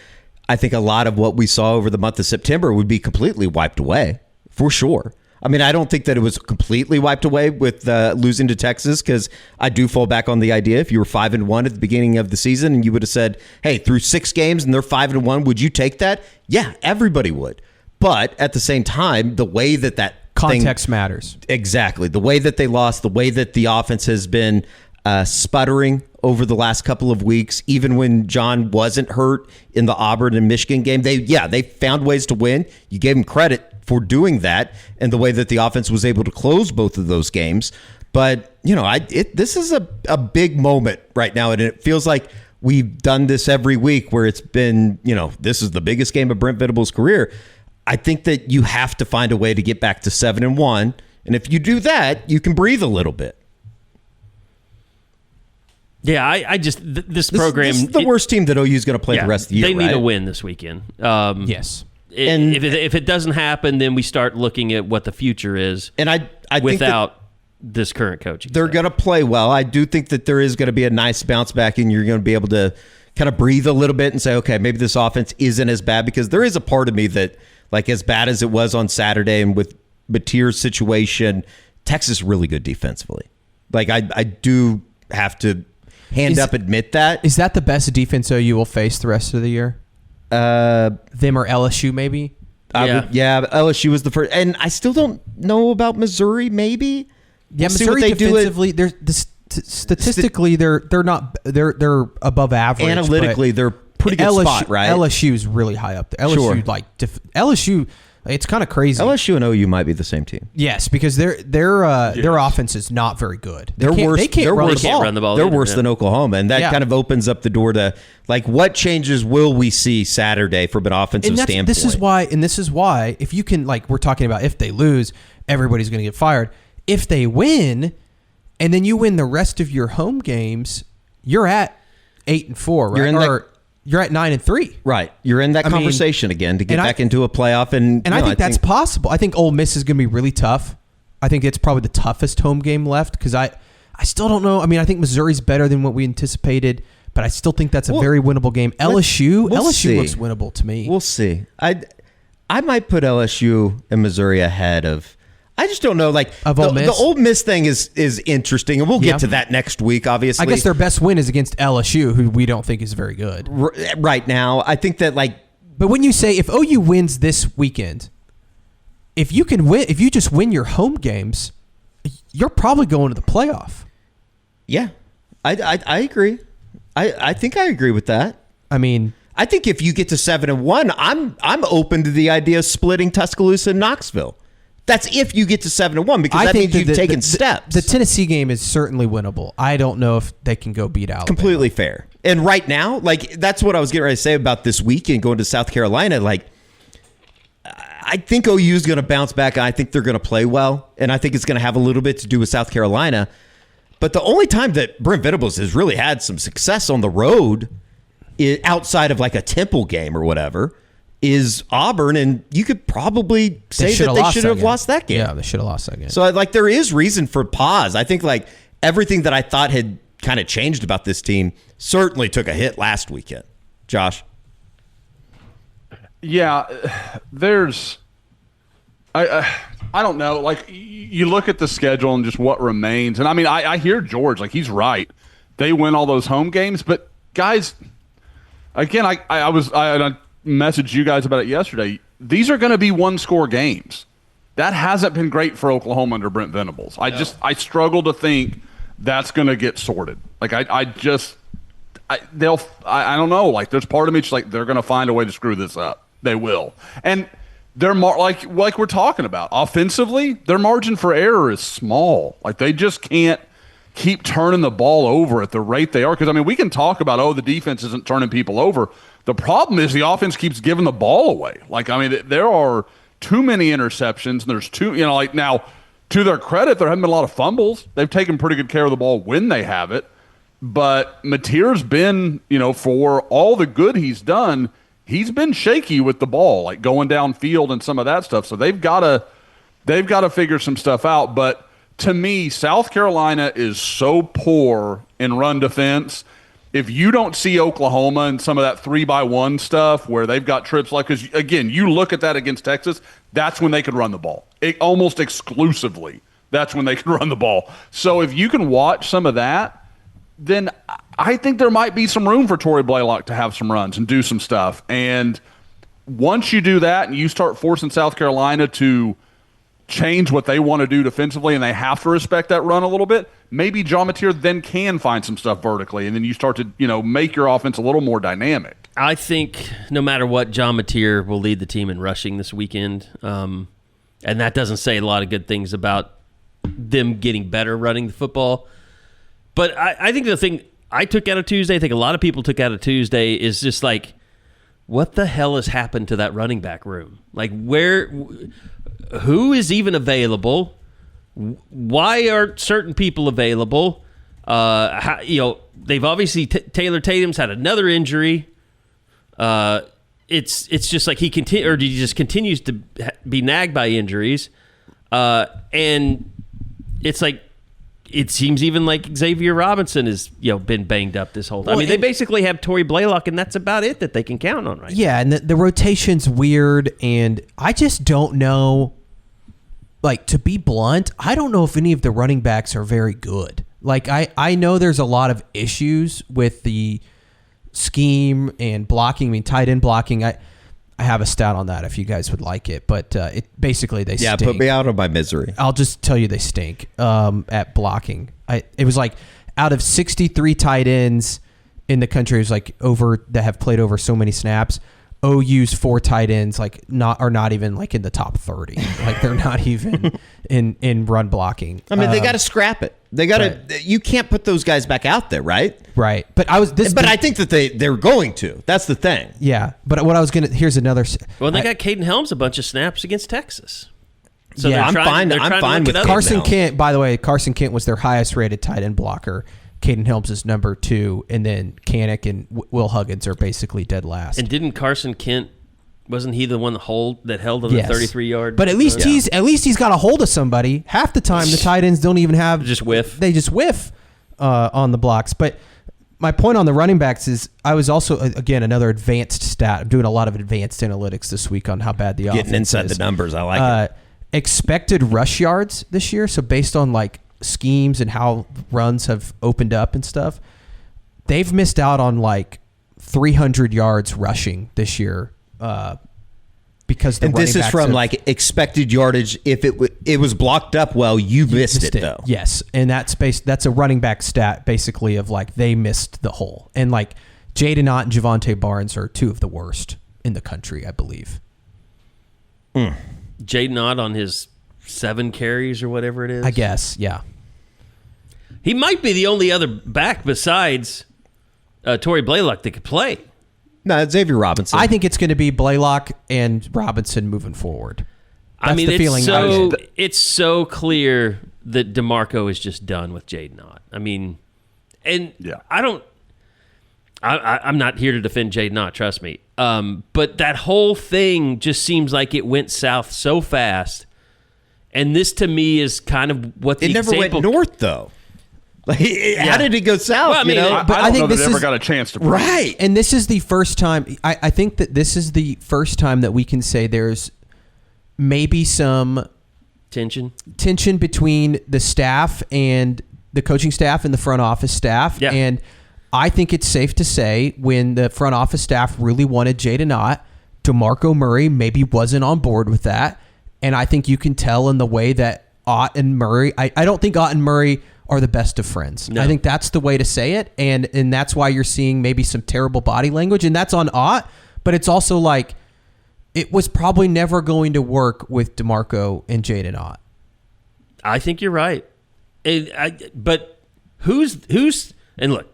I think a lot of what we saw over the month of September would be completely wiped away. For sure. I mean, I don't think that it was completely wiped away with losing to Texas, because I do fall back on the idea if you were 5-1 at the beginning of the season and you would have said, hey, through 6 games and they're 5-1, would you take that? Yeah, everybody would. But at the same time, the way that context matters. Exactly. The way that they lost, the way that the offense has been sputtering over the last couple of weeks, even when John wasn't hurt in the Auburn and Michigan game, they found ways to win. You gave them credit for doing that, and the way that the offense was able to close both of those games. But this is a big moment right now, and it feels like we've done this every week where it's been, this is the biggest game of Brent Venables' career. I think that you have to find a way to get back to 7-1, and if you do that, you can breathe a little bit. Yeah, I just this program. This is the worst team that OU is going to play the rest of the year. They need a win this weekend. Yes. And if it doesn't happen, then we start looking at what the future is. And I without think this current coaching, they're going to play well. I do think that there is going to be a nice bounce back, and you're going to be able to kind of breathe a little bit and say, okay, maybe this offense isn't as bad, because there is a part of me that, like, as bad as it was on Saturday and with Mateer's situation, Texas is really good defensively. Like, I do have to admit that. Is that the best defense OU will face the rest of the year? Them or LSU, maybe? LSU was the first. And I still don't know about Missouri, maybe? Yeah, Missouri defensively, statistically, they're above average. Analytically, they're pretty good spot, right? LSU is really high up there. LSU, Sure. LSU, it's kind of crazy. LSU and OU might be the same team. Yes, because their offense is not very good. They're worse. They can't run the ball. They're either, worse than Oklahoma, and that kind of opens up the door to what changes will we see Saturday from an offensive standpoint? This is why if you can we're talking about if they lose, everybody's going to get fired. If they win, and then you win the rest of your home games, you're at 8-4, right? You're at 9-3. Right. You're in that conversation again to get back into a playoff. And I think that's possible. I think Ole Miss is going to be really tough. I think it's probably the toughest home game left because I still don't know. I mean, I think Missouri's better than what we anticipated, but I still think that's a very winnable game. LSU looks winnable to me. We'll see. I might put LSU and Missouri ahead of. I just don't know. Of Ole Miss? The Ole Miss thing is interesting, and we'll get to that next week. Obviously, I guess their best win is against LSU, who we don't think is very good right now. I think that but when you say if OU wins this weekend, if you just win your home games, you're probably going to the playoff. Yeah, I agree. I think I agree with that. I mean, I think if you get to 7-1, I'm open to the idea of splitting Tuscaloosa and Knoxville. That's if you get to 7-1 because that means you've taken steps. The Tennessee game is certainly winnable. I don't know if they can go beat Alabama. Completely fair. And right now, that's what I was getting ready to say about this weekend going to South Carolina. I think OU is going to bounce back. And I think they're going to play well, and I think it's going to have a little bit to do with South Carolina. But the only time that Brent Venables has really had some success on the road, outside of a Temple game or whatever, is Auburn, and you could probably say that they should have lost that game. Yeah, they should have lost that game. So, there is reason for pause. I think, everything that I thought had kind of changed about this team certainly took a hit last weekend. Josh? Yeah, there's... I don't know. You look at the schedule and just what remains, and I hear George. He's right. They win all those home games, but, guys, again, I messaged you guys about it yesterday. These are going to be one-score games. That hasn't been great for Oklahoma under Brent Venables. I struggle to think that's going to get sorted. I don't know. There's part of me just they're going to find a way to screw this up. They will. And they're like we're talking about offensively, their margin for error is small. They just can't keep turning the ball over at the rate they are. Because we can talk about the defense isn't turning people over. The problem is the offense keeps giving the ball away. There are too many interceptions. And there's now, to their credit, there haven't been a lot of fumbles. They've taken pretty good care of the ball when they have it. But Mateer's been, for all the good he's done, he's been shaky with the ball, going downfield and some of that stuff. So they've got to figure some stuff out. But to me, South Carolina is so poor in run defense. If you don't see Oklahoma and some of that 3-by-1 stuff where they've got trips because, again, you look at that against Texas, that's when they could run the ball. Almost exclusively, that's when they could run the ball. So if you can watch some of that, then I think there might be some room for Torrey Blaylock to have some runs and do some stuff. And once you do that and you start forcing South Carolina to change what they want to do defensively and they have to respect that run a little bit, maybe John Mateer then can find some stuff vertically, and then you start to, make your offense a little more dynamic. I think no matter what, John Mateer will lead the team in rushing this weekend. And that doesn't say a lot of good things about them getting better running the football. But I think the thing I took out of Tuesday, I think a lot of people took out of Tuesday, is just what the hell has happened to that running back room? Who is even available? Why are certain people available? They've obviously Taylor Tatum's had another injury. It's just he just continues to be nagged by injuries, and it's it seems even like Jahsiear Robinson has been banged up this whole time. They basically have Torrey Blaylock, and that's about it that they can count on right now. Yeah, and the rotation's weird, and I just don't know. To be blunt, I don't know if any of the running backs are very good. I know there's a lot of issues with the scheme and blocking. Tight end blocking. I have a stat on that if you guys would like it, but it basically they stink. Yeah, put me out of my misery. I'll just tell you they stink at blocking. It was out of 63 tight ends in the country is like that have played over so many snaps. OU's 4 tight ends are not even like in the top 30. Like they're not even in run blocking. I mean, they got to scrap it. They got to. Right. You can't put those guys back out there, right? Right. But I think that they're going to. That's the thing. Yeah. But what I was gonna here's another. Well, they got Caden Helms a bunch of snaps against Texas. So yeah, I'm fine with Carson Kent. By the way, Carson Kent was their highest rated tight end blocker. Caden Helms is number 2, and then Kanik and Will Huggins are basically dead last. And didn't Carson Kent? Wasn't he the one that held on the 33-yard? But at least he's got a hold of somebody. Half the time, the tight ends don't even have just whiff. They just whiff on the blocks. But my point on the running backs is I was also again another advanced stat. I'm doing a lot of advanced analytics this week on how bad the offense is. Getting inside the numbers, I like it. Expected rush yards this year. So based on like schemes and how runs have opened up and stuff, they've missed out on like 300 yards rushing this year because the and this is from like expected yardage. If it was blocked up well, you missed it though. Yes, and that's a running back stat basically of like they missed the hole. And like Jayden Ott and Javonte Barnes are 2 of the worst in the country, I believe. Jayden Ott on his 7 carries or whatever it is. I guess, yeah. He might be the only other back besides Torrey Blaylock that could play. No, it's Xavier Robinson. I think it's going to be Blaylock and Robinson moving forward. That's the feeling. It's so clear that DeMarco is just done with Jayden Ott. I mean, and yeah. I'm not here to defend Jayden Ott, trust me. But that whole thing just seems like it went south so fast. And this, to me, is kind of what the example... It never went north, though. Like, how did it go south? Well, I mean, I don't know that it ever got a chance to... Right. And this is the first time... I think that this is the first time that we can say there's maybe some... Tension between the staff and the coaching staff and the front office staff. Yeah. And I think it's safe to say when the front office staff really wanted Jayden Ott, DeMarco Murray maybe wasn't on board with that. And I think you can tell in the way that Ott and Murray... I don't think Ott and Murray are the best of friends. No. I think that's the way to say it. And that's why you're seeing maybe some terrible body language. And that's on Ott. But it's also like... It was probably never going to work with DeMarco and Jayden Ott. I think you're right. But who's... And look,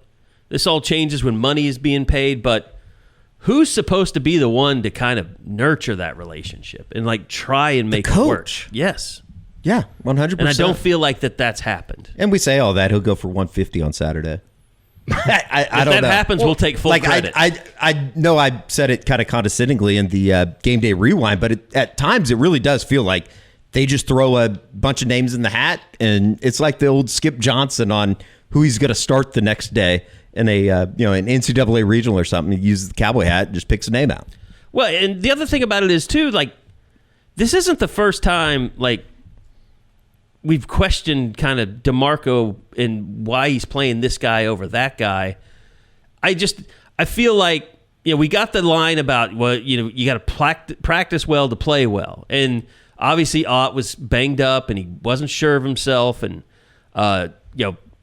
this all changes when money is being paid, but who's supposed to be the one to kind of nurture that relationship and like try and make it work? Yes. Yeah, 100%. And I don't feel like that's happened. And we say all that. He'll go for 150 on Saturday. I don't know. If that happens, we'll take full credit. I know I said it kind of condescendingly in the Game Day Rewind, but at times it really does feel like they just throw a bunch of names in the hat, and it's like the old Skip Johnson on who he's going to start the next day in a an NCAA regional or something. He uses the cowboy hat and just picks a name out. Well, and the other thing about it is, too, like, this isn't the first time, like, we've questioned kind of DeMarco and why he's playing this guy over that guy. I feel like, we got the line about, well, you got to practice well to play well. And obviously Ott was banged up and he wasn't sure of himself and,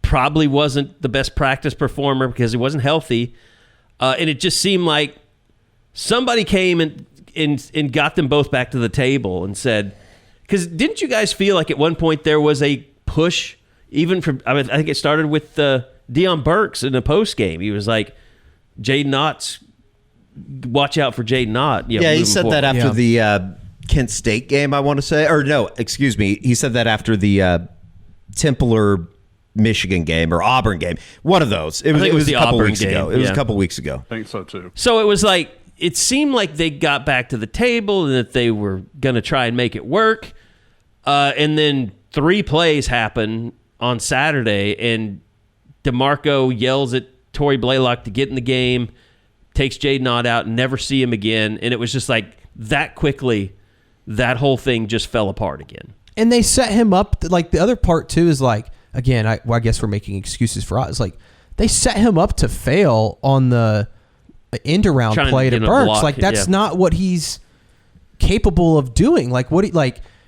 probably wasn't the best practice performer because he wasn't healthy. And it just seemed like somebody came and got them both back to the table and said, because didn't you guys feel like at one point there was a push, even from, I think it started with Deion Burks in the post game. He was like, Jayden Ott's, watch out for Jayden Ott. Yeah, he said that after the Kent State game, I want to say. Or no, excuse me. He said that after the Temple or Michigan game or Auburn game. One of those. It was a couple weeks ago. It was a couple weeks ago. I think so, too. So it was like, it seemed like they got back to the table and that they were going to try and make it work. And then 3 plays happen on Saturday, and DeMarco yells at Torrey Blaylock to get in the game, takes Jayden Ott out, and never see him again. And it was just like that quickly, that whole thing just fell apart again. And they set him up. Like the other part, too, is like, again, I guess we're making excuses for Ott. It's like they set him up to fail on the end around play to Burks. Like that's not what he's capable of doing. Like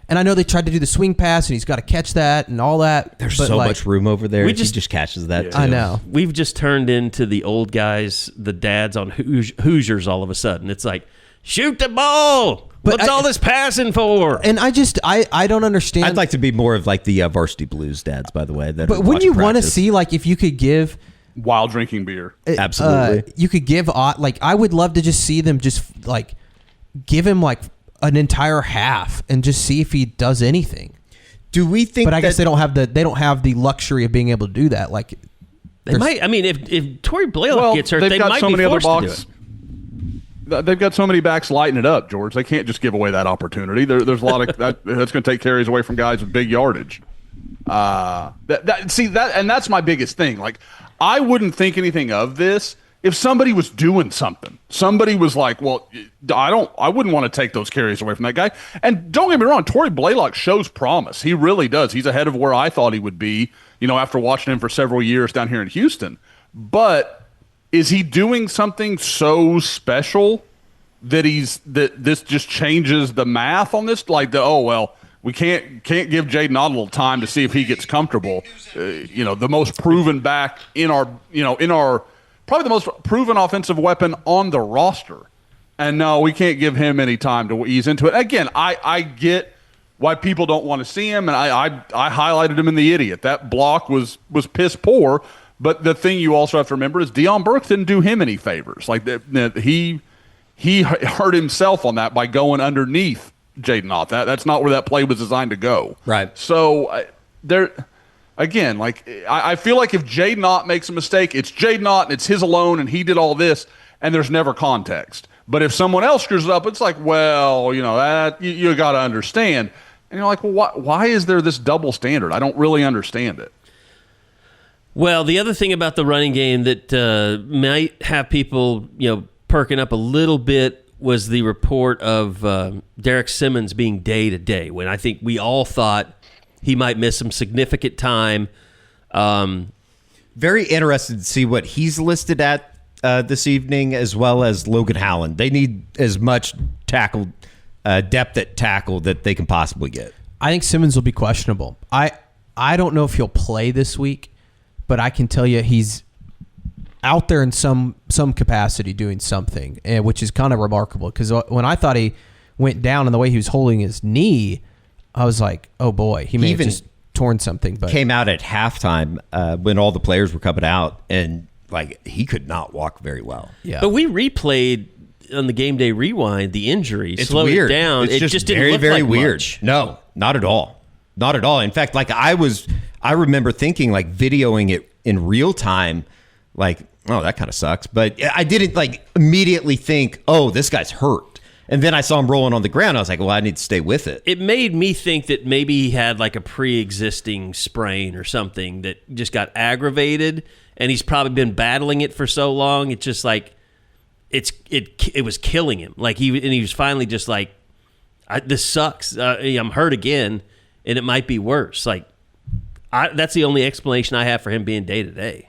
And I know they tried to do the swing pass, and he's got to catch that and all that. There's so much room over there. He just catches that, too. I know. We've just turned into the old guys, the dads on Hoosiers all of a sudden. It's like, shoot the ball. What's all this passing for? And I don't understand. I'd like to be more of like the Varsity Blues dads, by the way. But wouldn't you want to see, like, if you could give... While drinking beer. Absolutely. You could give... Like, I would love to just see them just, like, give him, like, an entire half and just see if he does anything. Do we think But I guess they don't have the luxury of being able to do that. Like, they might... I mean, if Tory Blaylock gets hurt, they might be forced to do it. They've got so many backs lighting it up, George. They can't just give away that opportunity. There's a lot of that's going to take carries away from guys with big yardage. And that's my biggest thing. Like, I wouldn't think anything of this if somebody was doing something. Somebody was like, "Well, I wouldn't want to take those carries away from that guy." And don't get me wrong, Tory Blaylock shows promise. He really does. He's ahead of where I thought he would be. After watching him for several years down here in Houston, but. Is he doing something so special that this just changes the math on this? Like, we can't give Jayden a little time to see if he gets comfortable. The most proven back in our probably the most proven offensive weapon on the roster, and no, we can't give him any time to ease into it. Again, I get why people don't want to see him, and I highlighted him in the idiot. That block was piss poor. But the thing you also have to remember is Deion Burks didn't do him any favors. Like he hurt himself on that by going underneath Jayden Ott. That's not where that play was designed to go. Right. So again, like I feel like if Jayden Ott makes a mistake, it's Jayden Ott and it's his alone, and he did all this, and there's never context. But if someone else screws it up, it's like, well, that you got to understand. And you're like, well, why is there this double standard? I don't really understand it. Well, the other thing about the running game that might have people, perking up a little bit was the report of Derek Simmons being day-to-day, when I think we all thought he might miss some significant time. Very interested to see what he's listed at this evening, as well as Logan Howland. They need as much depth at tackle that they can possibly get. I think Simmons will be questionable. I don't know if he'll play this week. But I can tell you he's out there in some capacity doing something, which is kind of remarkable. Because when I thought he went down and the way he was holding his knee, I was like, oh boy, he may have just torn something. But came out at halftime when all the players were coming out, and like he could not walk very well. Yeah. But we replayed on the Game Day Rewind the injury, slowed it down. It's just very, didn't look very like weird. Much. No, not at all. Not at all. In fact, like I remember thinking, like, videoing it in real time, like, oh, that kind of sucks. But I didn't like immediately think, oh, this guy's hurt. And then I saw him rolling on the ground. I was like, well, I need to stay with it. It made me think that maybe he had like a pre-existing sprain or something that just got aggravated, and he's probably been battling it for so long. It's just like it was killing him. Like he was finally just like, this sucks. I'm hurt again. And it might be worse. Like, that's the only explanation I have for him being day-to-day.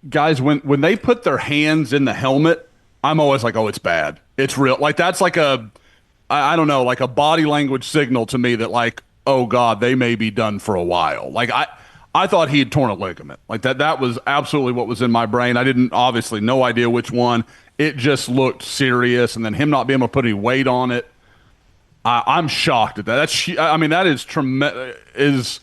Guys, when they put their hands in the helmet, I'm always like, oh, it's bad. It's real. Like, that's like I don't know, like a body language signal to me that, like, oh, God, they may be done for a while. Like, I thought he had torn a ligament. Like, that was absolutely what was in my brain. I didn't, obviously, no idea which one. It just looked serious. And then him not being able to put any weight on it. I'm shocked at that. That is tremendous.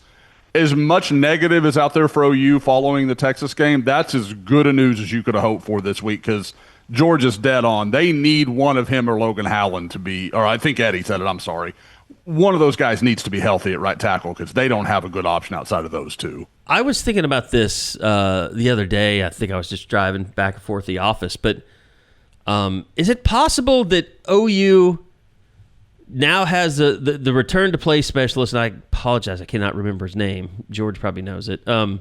As much negative as out there for OU following the Texas game, that's as good a news as you could have hoped for this week, because Georgia's dead on. They need one of him or Logan Howland to be, or I think Eddie said it, I'm sorry. One of those guys needs to be healthy at right tackle, because they don't have a good option outside of those two. I was thinking about this the other day. I think I was just driving back and forth to the office, but is it possible that OU now has the return to play specialist, and I apologize, I cannot remember his name. George probably knows it. The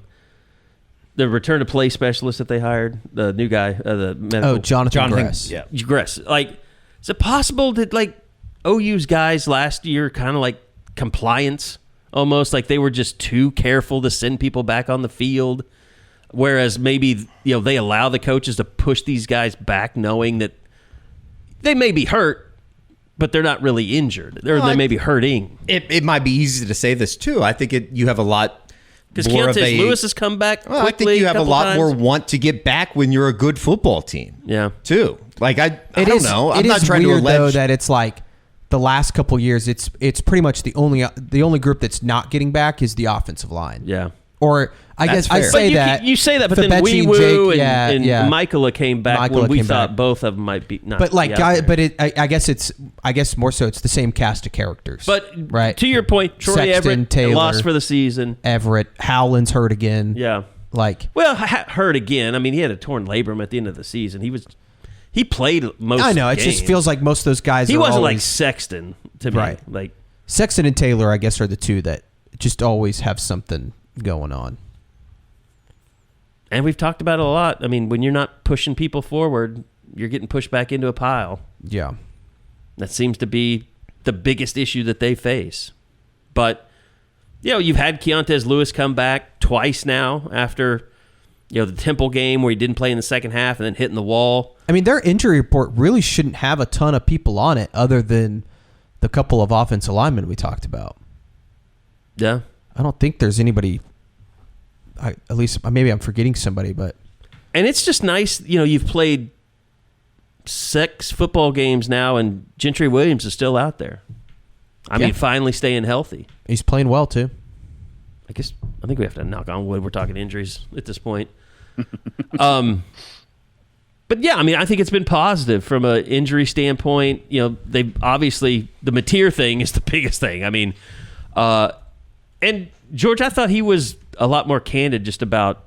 return to play specialist that they hired, the new guy, the medical. Jonathan Gress. Yeah, Gress. Like, is it possible that like OU's guys last year kind of like compliance almost, like they were just too careful to send people back on the field, whereas maybe they allow the coaches to push these guys back, knowing that they may be hurt, but they're not really injured. They may be hurting. It might be easy to say this too. I think you have a lot. Because Keontae Lewis has come back quickly. I think you have a lot more want to get back when you're a good football team. Yeah. Too. Like, I don't know. I'm not trying to allege. Though, that it's like the last couple years, it's pretty much the only group that's not getting back is the offensive line. Yeah. Or I guess I say that. You say that, but then Wee Woo and Michaela came back when we thought both of them might be not. But like, I guess more so it's the same cast of characters. But right to your point, Troy Sexton, Everett Taylor, lost for the season. Everett, Howland's hurt again. Yeah. Hurt again. I mean, he had a torn labrum at the end of the season. He played most. I know. Of the It games. just feels like most of those guys. He wasn't always, like Sexton to me. Right. Like Sexton and Taylor, I guess, are the two that just always have something going on. And we've talked about it a lot. I mean, when you're not pushing people forward, you're getting pushed back into a pile. Yeah. That seems to be the biggest issue that they face. But, you've had Keontae Lewis come back twice now after, the Temple game where he didn't play in the second half and then hitting the wall. I mean, their injury report really shouldn't have a ton of people on it other than the couple of offensive linemen we talked about. Yeah. I don't think there's anybody... at least maybe I'm forgetting somebody, but and it's just nice, you've played 6 football games now, and Gentry Williams is still out there. I mean, finally staying healthy. He's playing well too. I think we have to knock on wood. We're talking injuries at this point. But yeah, I mean, I think it's been positive from an injury standpoint. They obviously the Mateer thing is the biggest thing. I mean, and George, I thought he was a lot more candid just about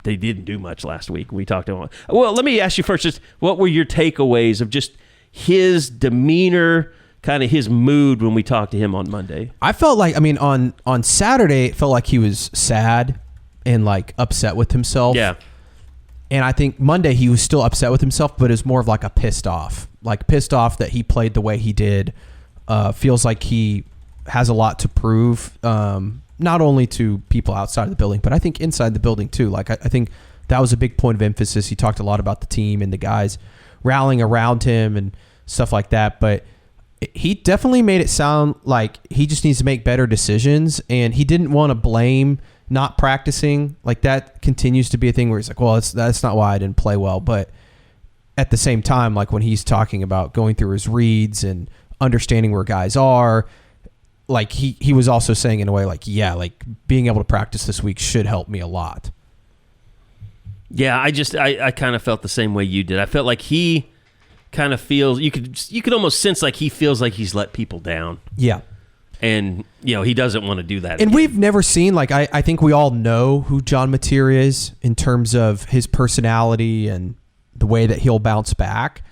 they didn't do much last week. We talked about. Well, let me ask you first, just what were your takeaways of just his demeanor, kind of his mood when we talked to him on Monday? I felt like, on Saturday, it felt like he was sad and like upset with himself. Yeah. And I think Monday he was still upset with himself, but it was more of like a pissed off that he played the way he did. Feels like he has a lot to prove. Not only to people outside of the building, but I think inside the building too. Like I think that was a big point of emphasis. He talked a lot about the team and the guys rallying around him and stuff like that. But he definitely made it sound like he just needs to make better decisions, and he didn't want to blame not practicing. Like that continues to be a thing where he's like, well, that's not why I didn't play well. But at the same time, like when he's talking about going through his reads and understanding where guys are, like he was also saying in a way like, yeah, like being able to practice this week should help me a lot. Yeah, I kind of felt the same way you did. I felt like he kind of feels, you could almost sense like he feels like he's let people down. Yeah. And, he doesn't want to do that. And we've never seen, like, I think we all know who John Mateer is in terms of his personality and the way that he'll bounce back,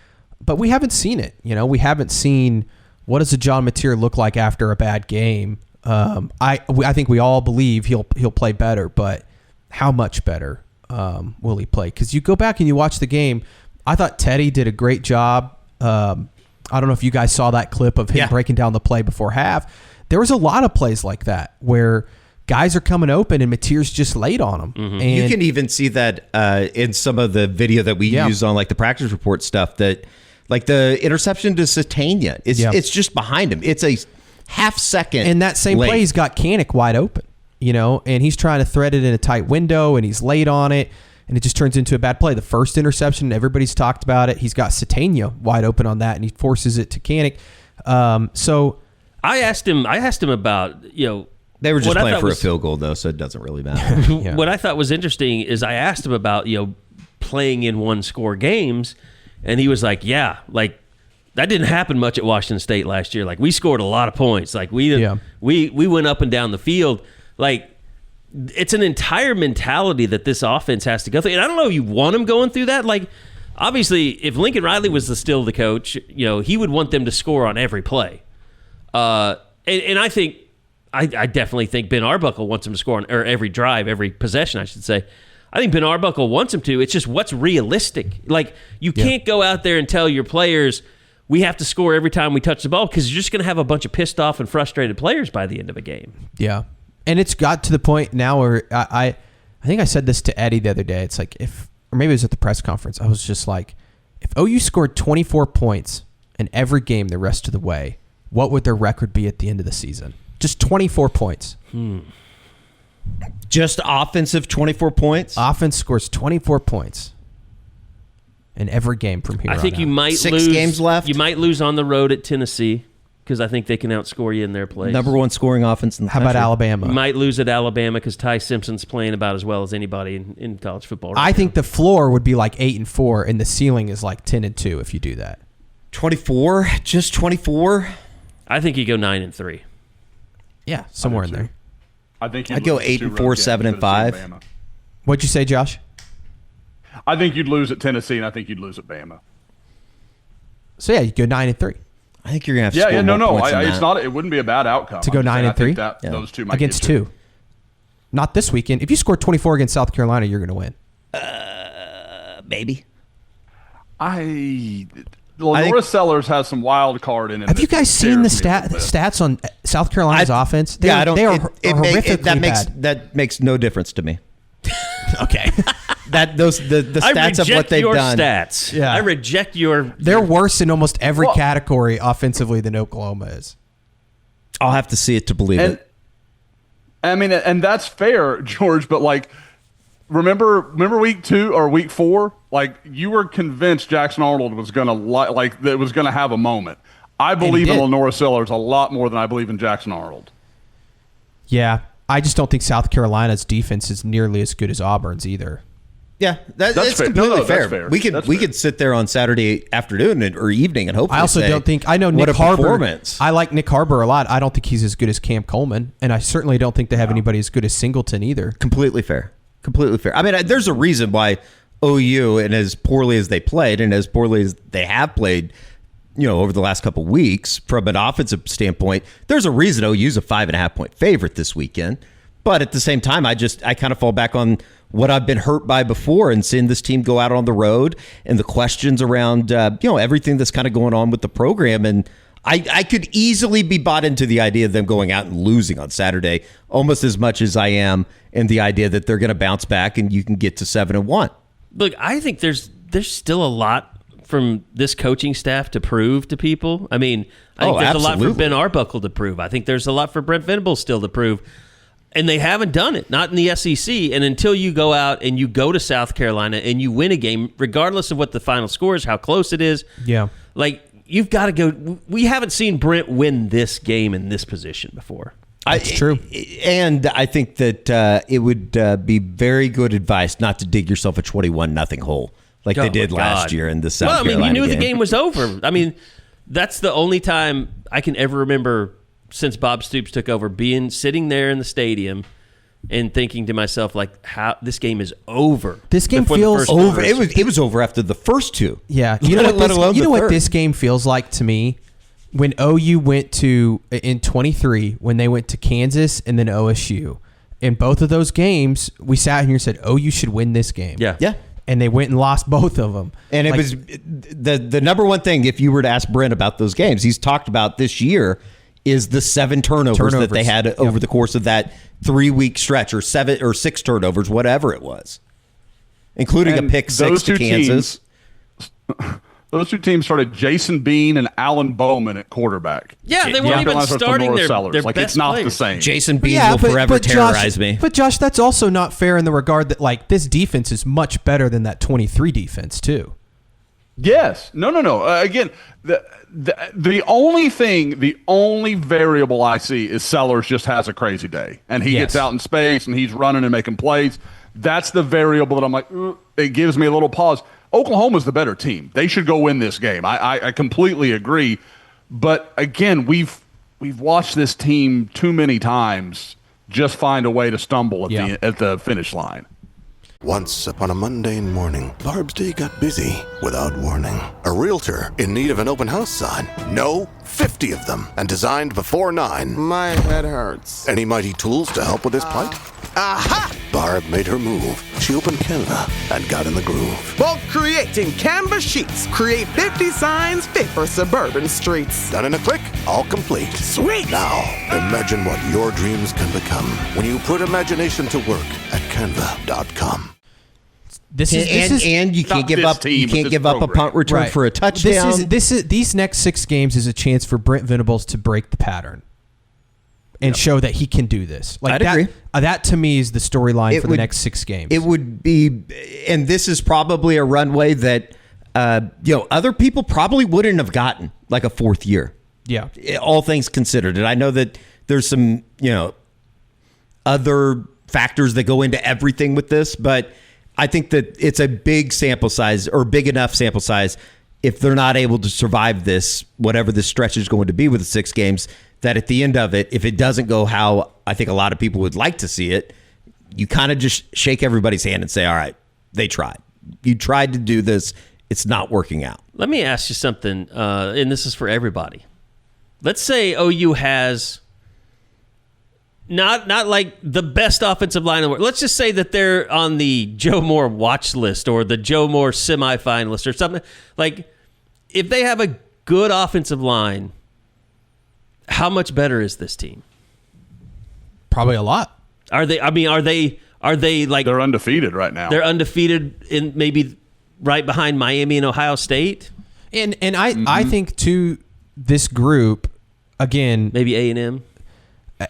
but we haven't seen it. We haven't seen what does a John Mateer look like after a bad game. I think we all believe he'll play better, but how much better will he play? Because you go back and you watch the game. I thought Teddy did a great job. I don't know if you guys saw that clip of him breaking down the play before half. There was a lot of plays like that where guys are coming open and Mateer's just laid on them. Mm-hmm. And you can even see that in some of the video that we use on like the practice report stuff, that like the interception to Satania, it's just behind him. It's a half second. And that same play, he's got Kanik wide open, and he's trying to thread it in a tight window and he's late on it. And it just turns into a bad play. The first interception, everybody's talked about it. He's got Satania wide open on that, and he forces it to Kanik. So I asked him about, they were just playing for a field goal, though, so it doesn't really matter. What I thought was interesting is I asked him about, playing in one-score games, and he was like, yeah, like that didn't happen much at Washington State last year. Like we scored a lot of points. Like we went up and down the field. Like, it's an entire mentality that this offense has to go through. And I don't know if you want him going through that. Like, obviously, if Lincoln Riley was still the coach, he would want them to score on every play. And I think, I definitely think Ben Arbuckle wants him to score on every drive, every possession, I should say. I think Ben Arbuckle wants him to. It's just what's realistic. Like, you can't go out there and tell your players, we have to score every time we touch the ball, because you're just going to have a bunch of pissed off and frustrated players by the end of a game. Yeah. And it's got to the point now where I think I said this to Eddie the other day. It's like or maybe it was at the press conference. I was just like, if OU scored 24 points in every game the rest of the way, what would their record be at the end of the season? Just 24 points. Just offensive 24 points? Offense scores 24 points in every game from here on I think out. you might 6 lose. games left? You might lose on the road at Tennessee because I think they can outscore you in their place. Number 1 scoring offense in the How about country. Alabama? You might lose at Alabama because Ty Simpson's playing about as well as anybody in college football. Right I now. think the floor would be like 8-4, and the ceiling is like 10-2 if you do that. 24? Just 24? I think you go 9-3. Yeah, somewhere in there. I think I'd go 8-4, 7-5. What'd you say, Josh? I think you'd lose at Tennessee, and I think you'd lose at Bama. So yeah, you go 9-3 I think you're going to have to score more points than It's that. not. It wouldn't be a bad outcome. to go I'm just saying, 9-3 I think that those two might against get you. 2. Not this weekend. If you score 24 against South Carolina, you're going to win. Maybe. Lenora Sellers has some wild card in it. Have you guys seen the stats? stats on South Carolina's offense? I don't. They are It horrifically bad. that makes no difference to me. Okay. The stats of what they've your done. Stats. Yeah. I reject your. They're worse in almost every category offensively than Oklahoma is. I'll have to see it to believe it. I mean, and that's fair, George. But like, remember week 2 or week 4? Like, you were convinced Jackson Arnold was gonna it was gonna have a moment. I believe in Lenora Sellers a lot more than I believe in Jackson Arnold. Yeah, I just don't think South Carolina's defense is nearly as good as Auburn's either. Yeah, that's fair. completely That's fair. fair. We could sit there on Saturday afternoon or evening and hopefully. I also say, don't think I know what Nick a Harbor. performance. I like Nick Harbor a lot. I don't think he's as good as Cam Coleman, and I certainly don't think they have anybody as good as Singleton either. Completely fair. Completely fair. I mean, there's a reason why OU, and as poorly as they played, and as poorly as they have played, over the last couple of weeks, from an offensive standpoint, there's a reason OU's a 5.5-point favorite this weekend. But at the same time, I kind of fall back on what I've been hurt by before and seeing this team go out on the road and the questions around, everything that's kind of going on with the program. And I could easily be bought into the idea of them going out and losing on Saturday almost as much as I am in the idea that they're going to bounce back and you can get to 7-1. Look, I think there's still a lot from this coaching staff to prove to people. I mean, I think there's a lot for Ben Arbuckle to prove. I think there's a lot for Brent Venables still to prove. And they haven't done it, not in the SEC. And until you go out and you go to South Carolina and you win a game, regardless of what the final score is, how close it is, you've got to go. We haven't seen Brent win this game in this position before. That's true. And I think that it would be very good advice not to dig yourself a 21-0 hole like they did last year in the South Carolina you knew game. the game was over. I mean, that's the only time I can ever remember since Bob Stoops took over, sitting there in the stadium and thinking to myself, like, how this game is over. This game feels over. It was over after the first two. Yeah. You know what this game feels like to me? When OU went to, in 23, when they went to Kansas and then OSU. In both of those games, we sat here and said, OU should win this game. Yeah. Yeah. And they went and lost both of them. And it was the number one thing, if you were to ask Brent about those games, he's talked about this year, is the 7 turnovers that they had over the course of that 3-week stretch, or 7 or 6 turnovers, whatever it was, including a pick 6 to Kansas. Those two teams started Jason Bean and Alan Bowman at quarterback. Yeah, they weren't even starting their like, best it's not players. the same. Jason Bean will forever terrorize me. But Josh, that's also not fair in the regard that this defense is much better than that 23 defense too. Yes. No. Again, the only variable I see is Sellers just has a crazy day, and he gets out in space and he's running and making plays. That's the variable that I'm like, it gives me a little pause. Oklahoma's the better team. They should go win this game. I completely agree. But again, we've watched this team too many times just find a way to stumble at the finish line. Once upon a mundane morning, Barb's day got busy without warning. A realtor in need of an open house sign. No, 50 of them, and designed before 9. My head hurts. Any mighty tools to help with this plight? Aha! Barb made her move. She opened Canva and got in the groove. Bulk creating Canva sheets. Create 50 signs fit for suburban streets. Done in a click, all complete. Sweet! Now, imagine what your dreams can become when you put imagination to work at canva.com. And you can't give up. You can't give up a punt return for a touchdown. These next 6 games is a chance for Brent Venables to break the pattern and show that he can do this. Like I'd agree. That to me is the storyline for the next 6 games. It would be, and this is probably a runway that other people probably wouldn't have gotten, like a 4th year. Yeah, all things considered. And I know that there's some other factors that go into everything with this, but I think that it's a big sample size, or big enough sample size, if they're not able to survive this, whatever this stretch is going to be with the 6 games, that at the end of it, if it doesn't go how I think a lot of people would like to see it, you kind of just shake everybody's hand and say, all right, they tried. You tried to do this. It's not working out. Let me ask you something, and this is for everybody. Let's say OU has not like the best offensive line in the world. Let's just say that they're on the Joe Moore watch list or the Joe Moore semifinalist or something. Like, if they have a good offensive line, how much better is this team? Probably a lot. Are they? I mean, are they like they're undefeated right now? They're undefeated in maybe right behind Miami and Ohio State. And I think too, this group again, maybe A&M.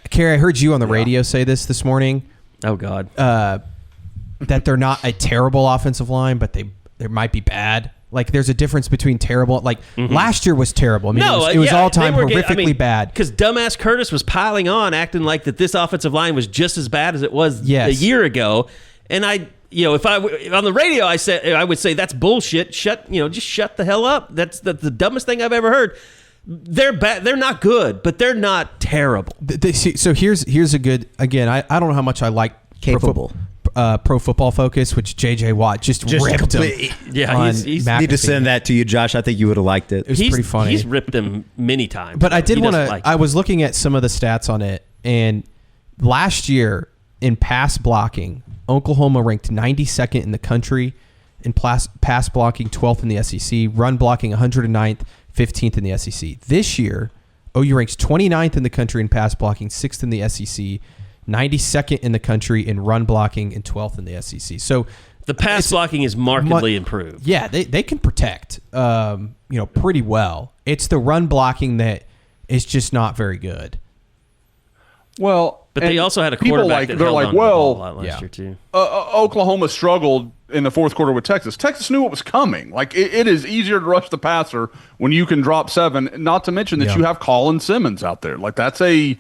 Kerry, I heard you on the radio say this morning. Oh God, that they're not a terrible offensive line, but they might be bad. Like, there's a difference between terrible. Like, last year was terrible. I mean, it was all-time horrifically bad. Because dumbass Curtis was piling on, acting like that this offensive line was just as bad as it was a year ago. And if I on the radio, I would say that's bullshit. Just shut the hell up. That's the dumbest thing I've ever heard. They're bad. They're not good, but they're not terrible. So here's a good. Again, I don't know how much I like capable. Pro Football Focus, which J.J. Watt just ripped him. Yeah, he's need to send that to you, Josh. I think you would have liked it. It was pretty funny. He's ripped him many times. But I did want to. I was looking at some of the stats on it, and last year in pass blocking, Oklahoma ranked 92nd in the country in pass blocking, 12th in the SEC, run blocking 109th, 15th in the SEC. This year, OU ranks 29th in the country in pass blocking, 6th in the SEC, 92nd in the country in run blocking, and 12th in the SEC. So the pass blocking is markedly improved. Yeah, they can protect pretty well. It's the run blocking that is just not very good. Well, but they also had a quarterback that held on to the ball a lot last year too. Oklahoma struggled in the 4th quarter with Texas. Texas knew what was coming. Like, it is easier to rush the passer when you can drop 7. Not to mention that you have Colin Simmons out there. Like, that's he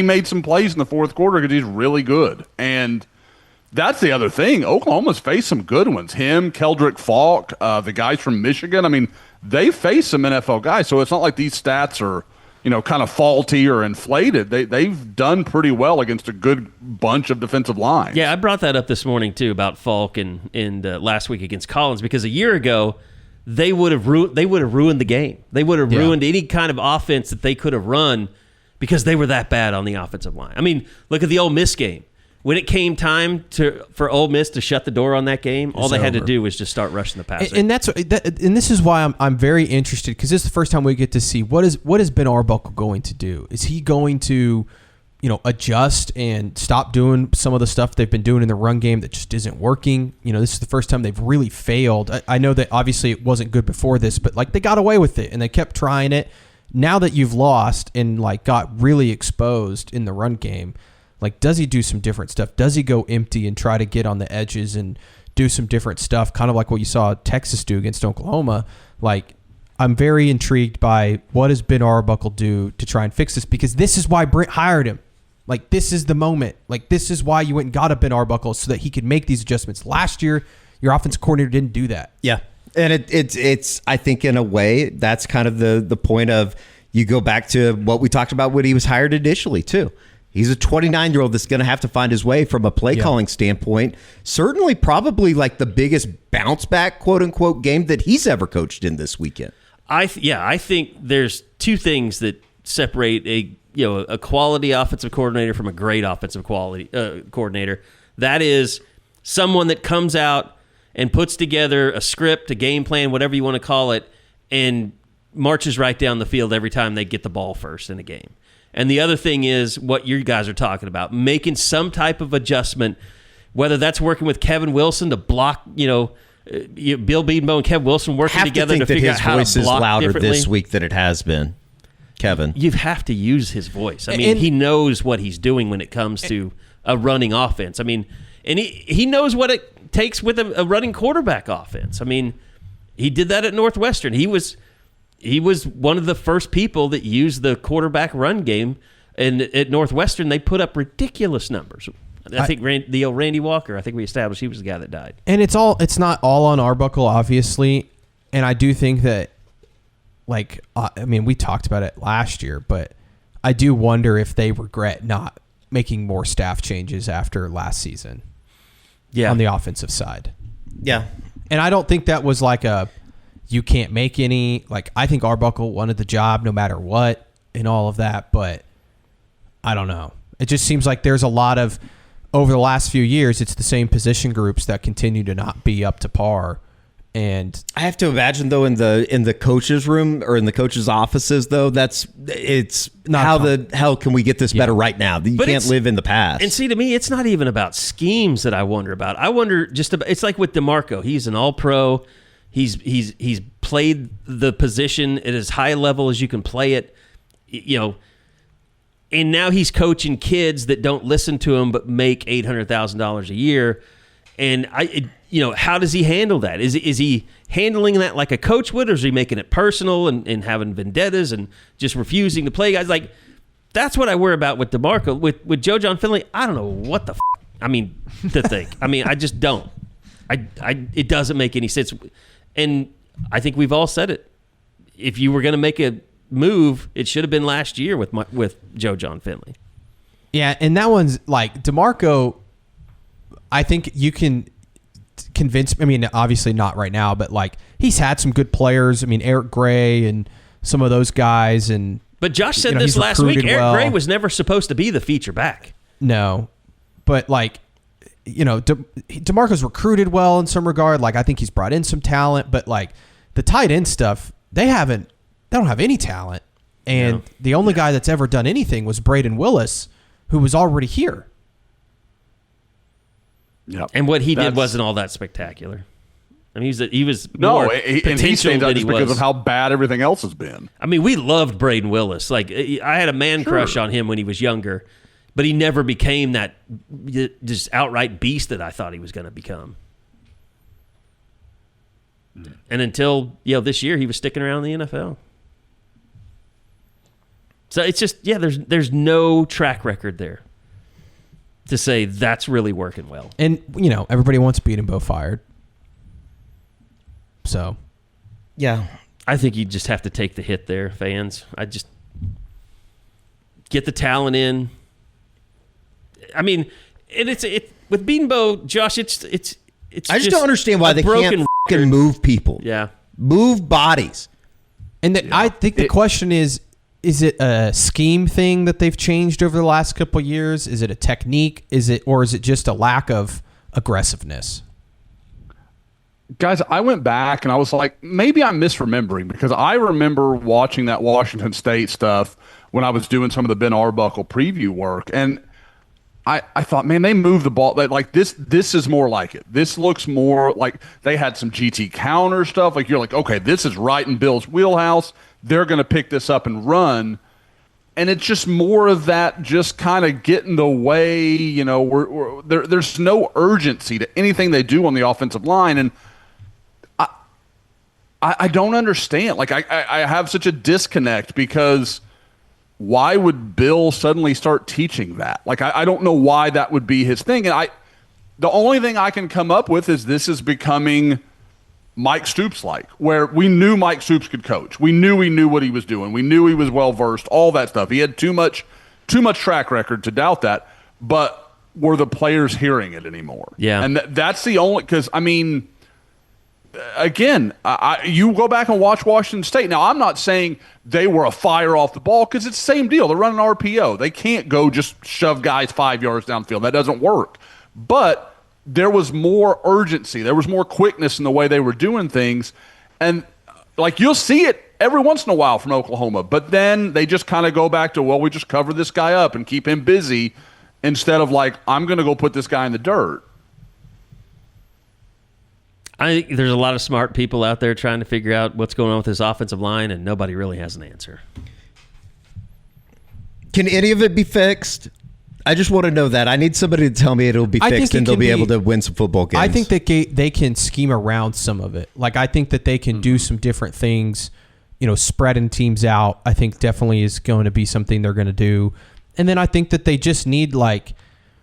made some plays in the 4th quarter because he's really good. And that's the other thing. Oklahoma's faced some good ones. Him, Keldrick Falk, the guys from Michigan. I mean, they faced some NFL guys. So it's not like these stats are, kind of faulty or inflated. They've done pretty well against a good bunch of defensive lines. Yeah, I brought that up this morning too about Falk and last week against Collins, because a year ago they would have ruined the game. They would have ruined any kind of offense that they could have run because they were that bad on the offensive line. I mean, look at the Ole Miss game. When it came time for Ole Miss to shut the door on that game, all they had to do was just start rushing the passer. And this is why I'm very interested, because this is the first time we get to see what is Ben Arbuckle going to do. Is he going to, adjust and stop doing some of the stuff they've been doing in the run game that just isn't working? This is the first time they've really failed. I know that obviously it wasn't good before this, but like they got away with it and they kept trying it. Now that you've lost and like got really exposed in the run game, like, does he do some different stuff? Does he go empty and try to get on the edges and do some different stuff, kind of like what you saw Texas do against Oklahoma? Like, I'm very intrigued by what does Ben Arbuckle do to try and fix this, because this is why Brent hired him. Like, this is the moment. Like, this is why you went and got a Ben Arbuckle, so that he could make these adjustments. Last year, your offensive coordinator didn't do that. Yeah. And it's I think in a way that's kind of the point of, you go back to what we talked about when he was hired initially too. He's a 29-year-old that's going to have to find his way from a play calling standpoint. Certainly, probably like the biggest bounce back, quote unquote, game that he's ever coached in this weekend. I think there's 2 things that separate a quality offensive coordinator from a great offensive coordinator. That is someone that comes out and puts together a script, a game plan, whatever you want to call it, and marches right down the field every time they get the ball first in a game. And the other thing is what you guys are talking about, making some type of adjustment whether that's working with Kevin Wilson to block, Bill Bedenbaugh and Kevin Wilson working together to figure out how to block his voice is louder differently. this week than it has been. Kevin, You have to use his voice. I mean, he knows what he's doing when it comes to a running offense. I mean, and he knows what it takes with a running quarterback offense. I mean, he did that at Northwestern. He was one of the first people that used the quarterback run game, and at Northwestern they put up ridiculous numbers. I think the old Randy Walker, I think we established he was the guy that died. And it's not all on Arbuckle, obviously, and I do think that, we talked about it last year, but I do wonder if they regret not making more staff changes after last season. Yeah, on the offensive side. Yeah, and I don't think that was you can't make any. I think Arbuckle wanted the job no matter what and all of that, but I don't know. It just seems like there's a lot of, over the last few years, it's the same position groups that continue to not be up to par. And I have to imagine, though, in the coach's room or in the coach's offices, though, it's not how the hell can we get this better right now? You can't live in the past. And see, to me, it's not even about schemes that I wonder about. I wonder just about. It's like with DeMarco. He's an All-Pro. He's played the position at as high level as you can play it, and now he's coaching kids that don't listen to him but make $800,000 a year. And how does he handle that? Is he handling that like a coach would, or is he making it personal and having vendettas and just refusing to play guys? That's what I worry about with DeMarco. With Joe John Finley, I don't know what the to think. I just don't. It doesn't make any sense. And I think we've all said it. If you were going to make a move, it should have been last year with Joe John Finley. Yeah, and that one's DeMarco, I think you can convince, obviously not right now, but he's had some good players. Eric Gray and some of those guys. But Josh said this last week, Eric Gray was never supposed to be the feature back. No, but DeMarco's recruited well in some regard. I think he's brought in some talent, but the tight end stuff, they don't have any talent. And the only guy that's ever done anything was Braden Willis, who was already here. Yep. And what he did wasn't all that spectacular. He was more and he stayed up just because of how bad everything else has been. We loved Braden Willis. I had a man crush on him when he was younger, but he never became that just outright beast that I thought he was going to become. And until this year, he was sticking around in the NFL. So it's just there's no track record there to say that's really working well. And everybody wants Bedenbaugh fired. So, yeah, I think you just have to take the hit there, fans. I just get the talent in. And it's with Bedenbaugh, Josh. It's. I just don't understand why they can't fucking move people. Yeah, move bodies. And I think the question is it a scheme thing that they've changed over the last couple of years? Is it a technique? Or is it just a lack of aggressiveness? Guys, I went back and I was like, maybe I'm misremembering, because I remember watching that Washington State stuff when I was doing some of the Ben Arbuckle preview work, and I thought, man, they moved the ball. This is more like it. This looks more like they had some GT counter stuff. You're like, okay, this is right in Bill's wheelhouse. They're going to pick this up and run. And it's just more of that, just kind of get in the way. There's no urgency to anything they do on the offensive line. And I don't understand. I have such a disconnect, because why would Bill suddenly start teaching that? I don't know why that would be his thing. And the only thing I can come up with is this is becoming Mike Stoops-like, where we knew Mike Stoops could coach. We knew he knew what he was doing. We knew he was well-versed, all that stuff. He had too much track record to doubt that. But were the players hearing it anymore? Yeah. And that's the only, because, again, you go back and watch Washington State. Now, I'm not saying they were a fire off the ball, because it's the same deal. They're running RPO. They can't go just shove guys 5 yards downfield. That doesn't work. But there was more urgency. There was more quickness in the way they were doing things. And, you'll see it every once in a while from Oklahoma. But then they just kind of go back to, well, we just cover this guy up and keep him busy, instead of I'm going to go put this guy in the dirt. I think there's a lot of smart people out there trying to figure out what's going on with this offensive line, and nobody really has an answer. Can any of it be fixed? I just want to know that. I need somebody to tell me it'll be fixed and they'll be able to win some football games. I think that they can scheme around some of it. Like, I think that they can do some different things. Spreading teams out, I think definitely is going to be something they're going to do. And then I think that they just need,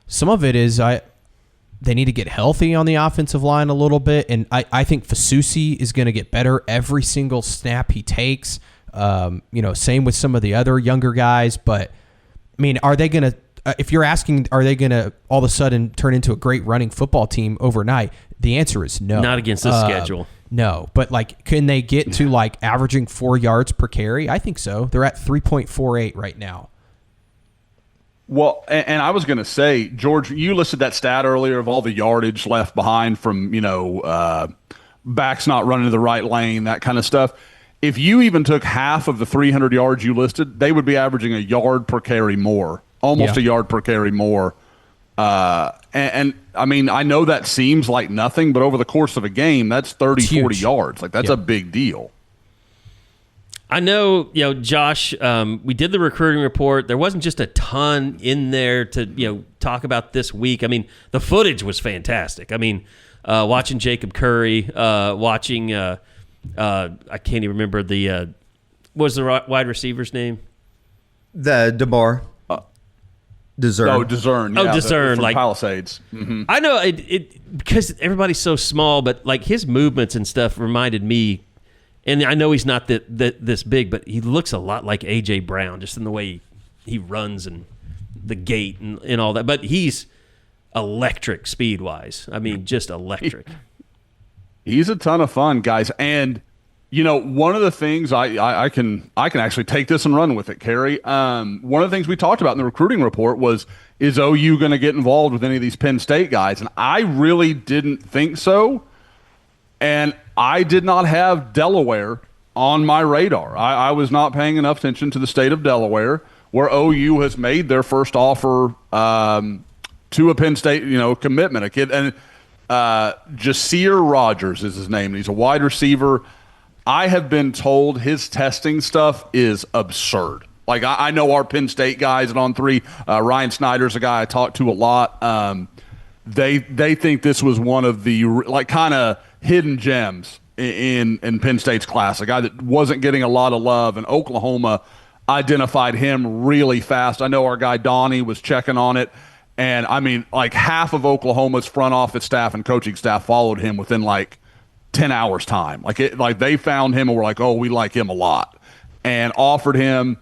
some of it is they need to get healthy on the offensive line a little bit. And I think Fasusi is going to get better every single snap he takes. Same with some of the other younger guys. But, I mean, are they going to, if you're asking, are they going to all of a sudden turn into a great running football team overnight? The answer is no. Not against this schedule. No. But, can they get to, averaging 4 yards per carry? I think so. They're at 3.48 right now. Well, and I was going to say, George, you listed that stat earlier of all the yardage left behind from, backs not running to the right lane, that kind of stuff. If you even took half of the 300 yards you listed, they would be averaging a yard per carry more, almost a yard per carry more. And I mean, I know that seems like nothing, but over the course of a game, that's 30, 40 yards. That's a big deal. I know, Josh, we did the recruiting report. There wasn't just a ton in there to, talk about this week. I mean, the footage was fantastic. I mean, watching Jacob Curry, watching, I can't even remember what was the wide receiver's name? The DeMar. Discern. Oh, Discern. Yeah, Discern. From Palisades. Mm-hmm. I know it because everybody's so small, but his movements and stuff reminded me, and I know he's not this big, but he looks a lot like A.J. Brown, just in the way he runs and the gait and all that. But he's electric speed-wise. I mean, just electric. He's a ton of fun, guys. And, one of the things I can actually take this and run with it, Kerry. One of the things we talked about in the recruiting report is OU going to get involved with any of these Penn State guys? And I really didn't think so. And I did not have Delaware on my radar. I was not paying enough attention to the state of Delaware, where OU has made their first offer to a Penn State, commitment. A kid, and Jahsiear Rogers is his name. He's a wide receiver. I have been told his testing stuff is absurd. I know our Penn State guys at On 3, Ryan Snyder's a guy I talk to a lot. They think this was one of the kind of hidden gems in Penn State's class, a guy that wasn't getting a lot of love, and Oklahoma identified him really fast. I know our guy Donnie was checking on it, and I mean, half of Oklahoma's front office staff and coaching staff followed him within 10 hours time. They found him and were oh, we like him a lot, and offered him.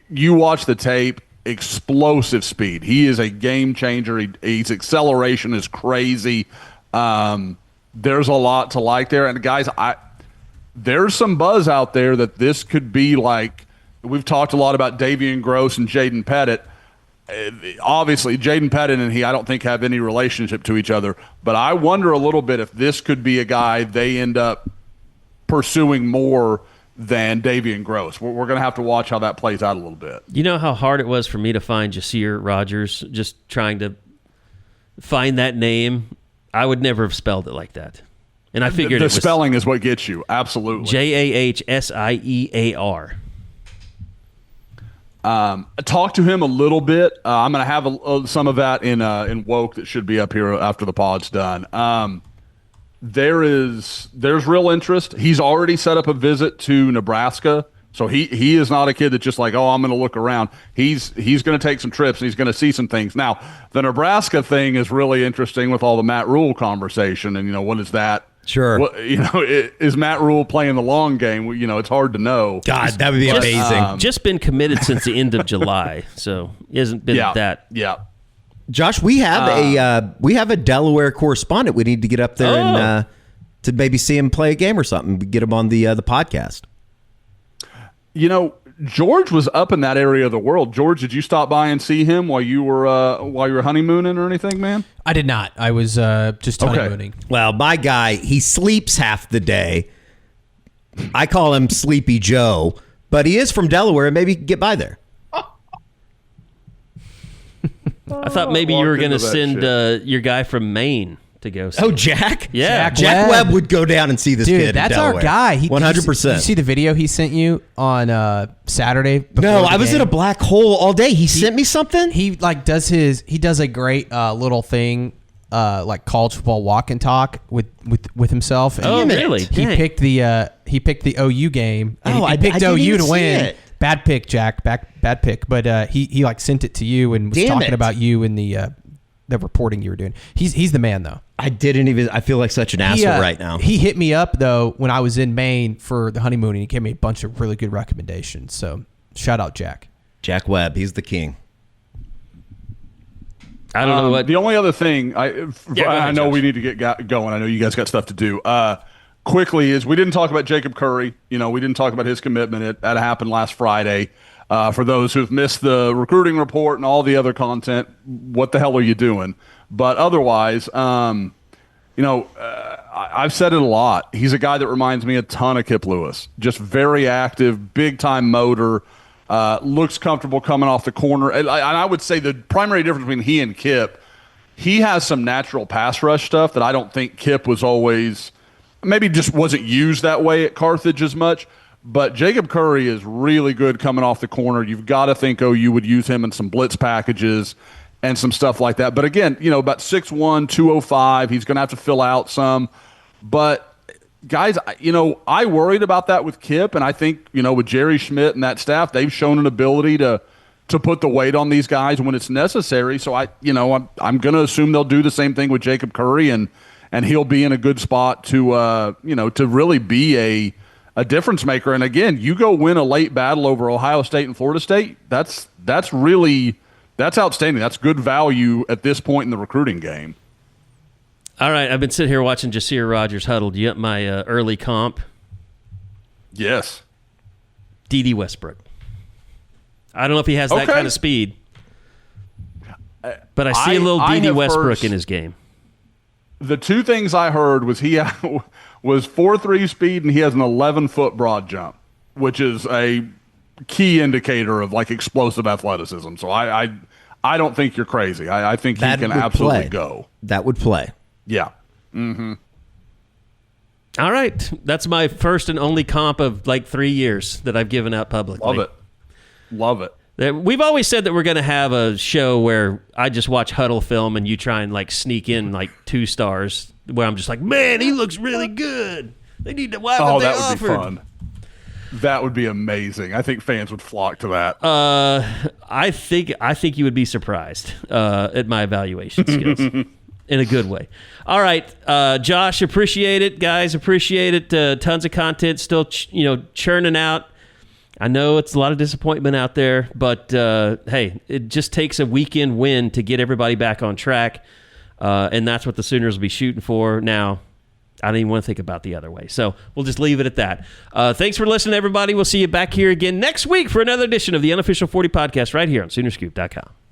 You watch the tape, explosive speed. He is a game changer. His acceleration is crazy. There's a lot to like there. And guys, there's some buzz out there that this could be we've talked a lot about Davian Gross and Jayden Pettit. Obviously, Jayden Pettit and he, I don't think, have any relationship to each other. But I wonder a little bit if this could be a guy they end up pursuing more than Davian Gross. We're going to have to watch how that plays out a little bit. You know how hard it was for me to find Jahsiear Rogers, just trying to find that name? I would never have spelled it like that. And I figured the spelling is what gets you. Absolutely. Jahsiear. Talk to him a little bit. I'm going to have some of that in Woke that should be up here after the pod's done. There's real interest. He's already set up a visit to Nebraska, so he is not a kid that's just I'm going to look around. He's going to take some trips and he's going to see some things. Now, the Nebraska thing is really interesting with all the Matt Rule conversation, and what is that? Sure. Is Matt Rule playing the long game? It's hard to know. God, that would be amazing. Just been committed since the end of July, so he hasn't been that. Yeah. Josh, we have a Delaware correspondent. We need to get up there and to maybe see him play a game or something. Get him on the podcast. George was up in that area of the world. George, did you stop by and see him while you were honeymooning or anything, man? I did not. I was just honeymooning. Well, my guy, he sleeps half the day. I call him Sleepy Joe, but he is from Delaware. Maybe he can get by there. I thought maybe you were going to send your guy from Maine to go see. Oh, Jack? Yeah. Jack Webb would go down and see this Dude, kid. that's in our Delaware. guy. 100%. Did you see the video he sent you on Saturday? No, I was in a black hole all day. He sent me something. He does a great little thing, like college football walk and talk with himself. And Oh, really? He Dang. picked the OU game. And Oh, he I picked didn't OU even to see win. it. Bad pick, Jack. Bad pick. But he like sent it to you and was Damn talking it. about you and the reporting you were doing. He's the man though. I didn't even. I feel like such an asshole right now. He hit me up though when I was in Maine for the honeymoon, and he gave me a bunch of really good recommendations. So shout out Jack. Jack Webb, he's the king. I don't know what. The only other thing go I ahead, know Josh. we need to get going. I know you guys got stuff to do. Quickly is we didn't talk about Jacob Curry. We didn't talk about his commitment. That happened last Friday. For those who've missed the recruiting report and all the other content, what the hell are you doing? But otherwise, I've said it a lot. He's a guy that reminds me a ton of Kip Lewis. Just very active, big time motor. Looks comfortable coming off the corner. And I would say the primary difference between he and Kip, he has some natural pass rush stuff that I don't think Kip was always, maybe just wasn't used that way at Carthage as much. But Jacob Curry is really good coming off the corner. You've got to think OU would use him in some blitz packages and some stuff like that. But again, about 6'1", 205. He's going to have to fill out some. But guys, I worried about that with Kip, and I think, with Jerry Schmidt and that staff, they've shown an ability to put the weight on these guys when it's necessary. So I'm going to assume they'll do the same thing with Jacob Curry, and he'll be in a good spot to really be a difference maker. And again, you go win a late battle over Ohio State and Florida State. That's outstanding. That's good value at this point in the recruiting game. All right, I've been sitting here watching Jahsiear Rogers huddle. Do you up my early comp? Yes. D.D. Westbrook. I don't know if he has that kind of speed, but I see a little D.D. Westbrook in his game. The two things I heard was he was 4.3 speed and he has an 11-foot broad jump, which is a key indicator of like explosive athleticism. So I don't think you're crazy. I think he can absolutely go. That would play. Yeah. Mm-hmm. All right. That's my first and only comp of like 3 years that I've given out publicly. Love it. We've always said that we're going to have a show where I just watch huddle film and you try and like sneak in like 2 stars where I'm just like, man, he looks really good. They need to why what they that would offered. be fun. That would be amazing. I think fans would flock to that. I think you would be surprised at my evaluation skills in a good way. All right, Josh, appreciate it, guys. Appreciate it. Tons of content still, churning out. I know it's a lot of disappointment out there, but hey, it just takes a weekend win to get everybody back on track, and that's what the Sooners will be shooting for. Now, I don't even want to think about the other way, so we'll just leave it at that. Thanks for listening, everybody. We'll see you back here again next week for another edition of the Unofficial 40 podcast right here on Soonerscoop.com.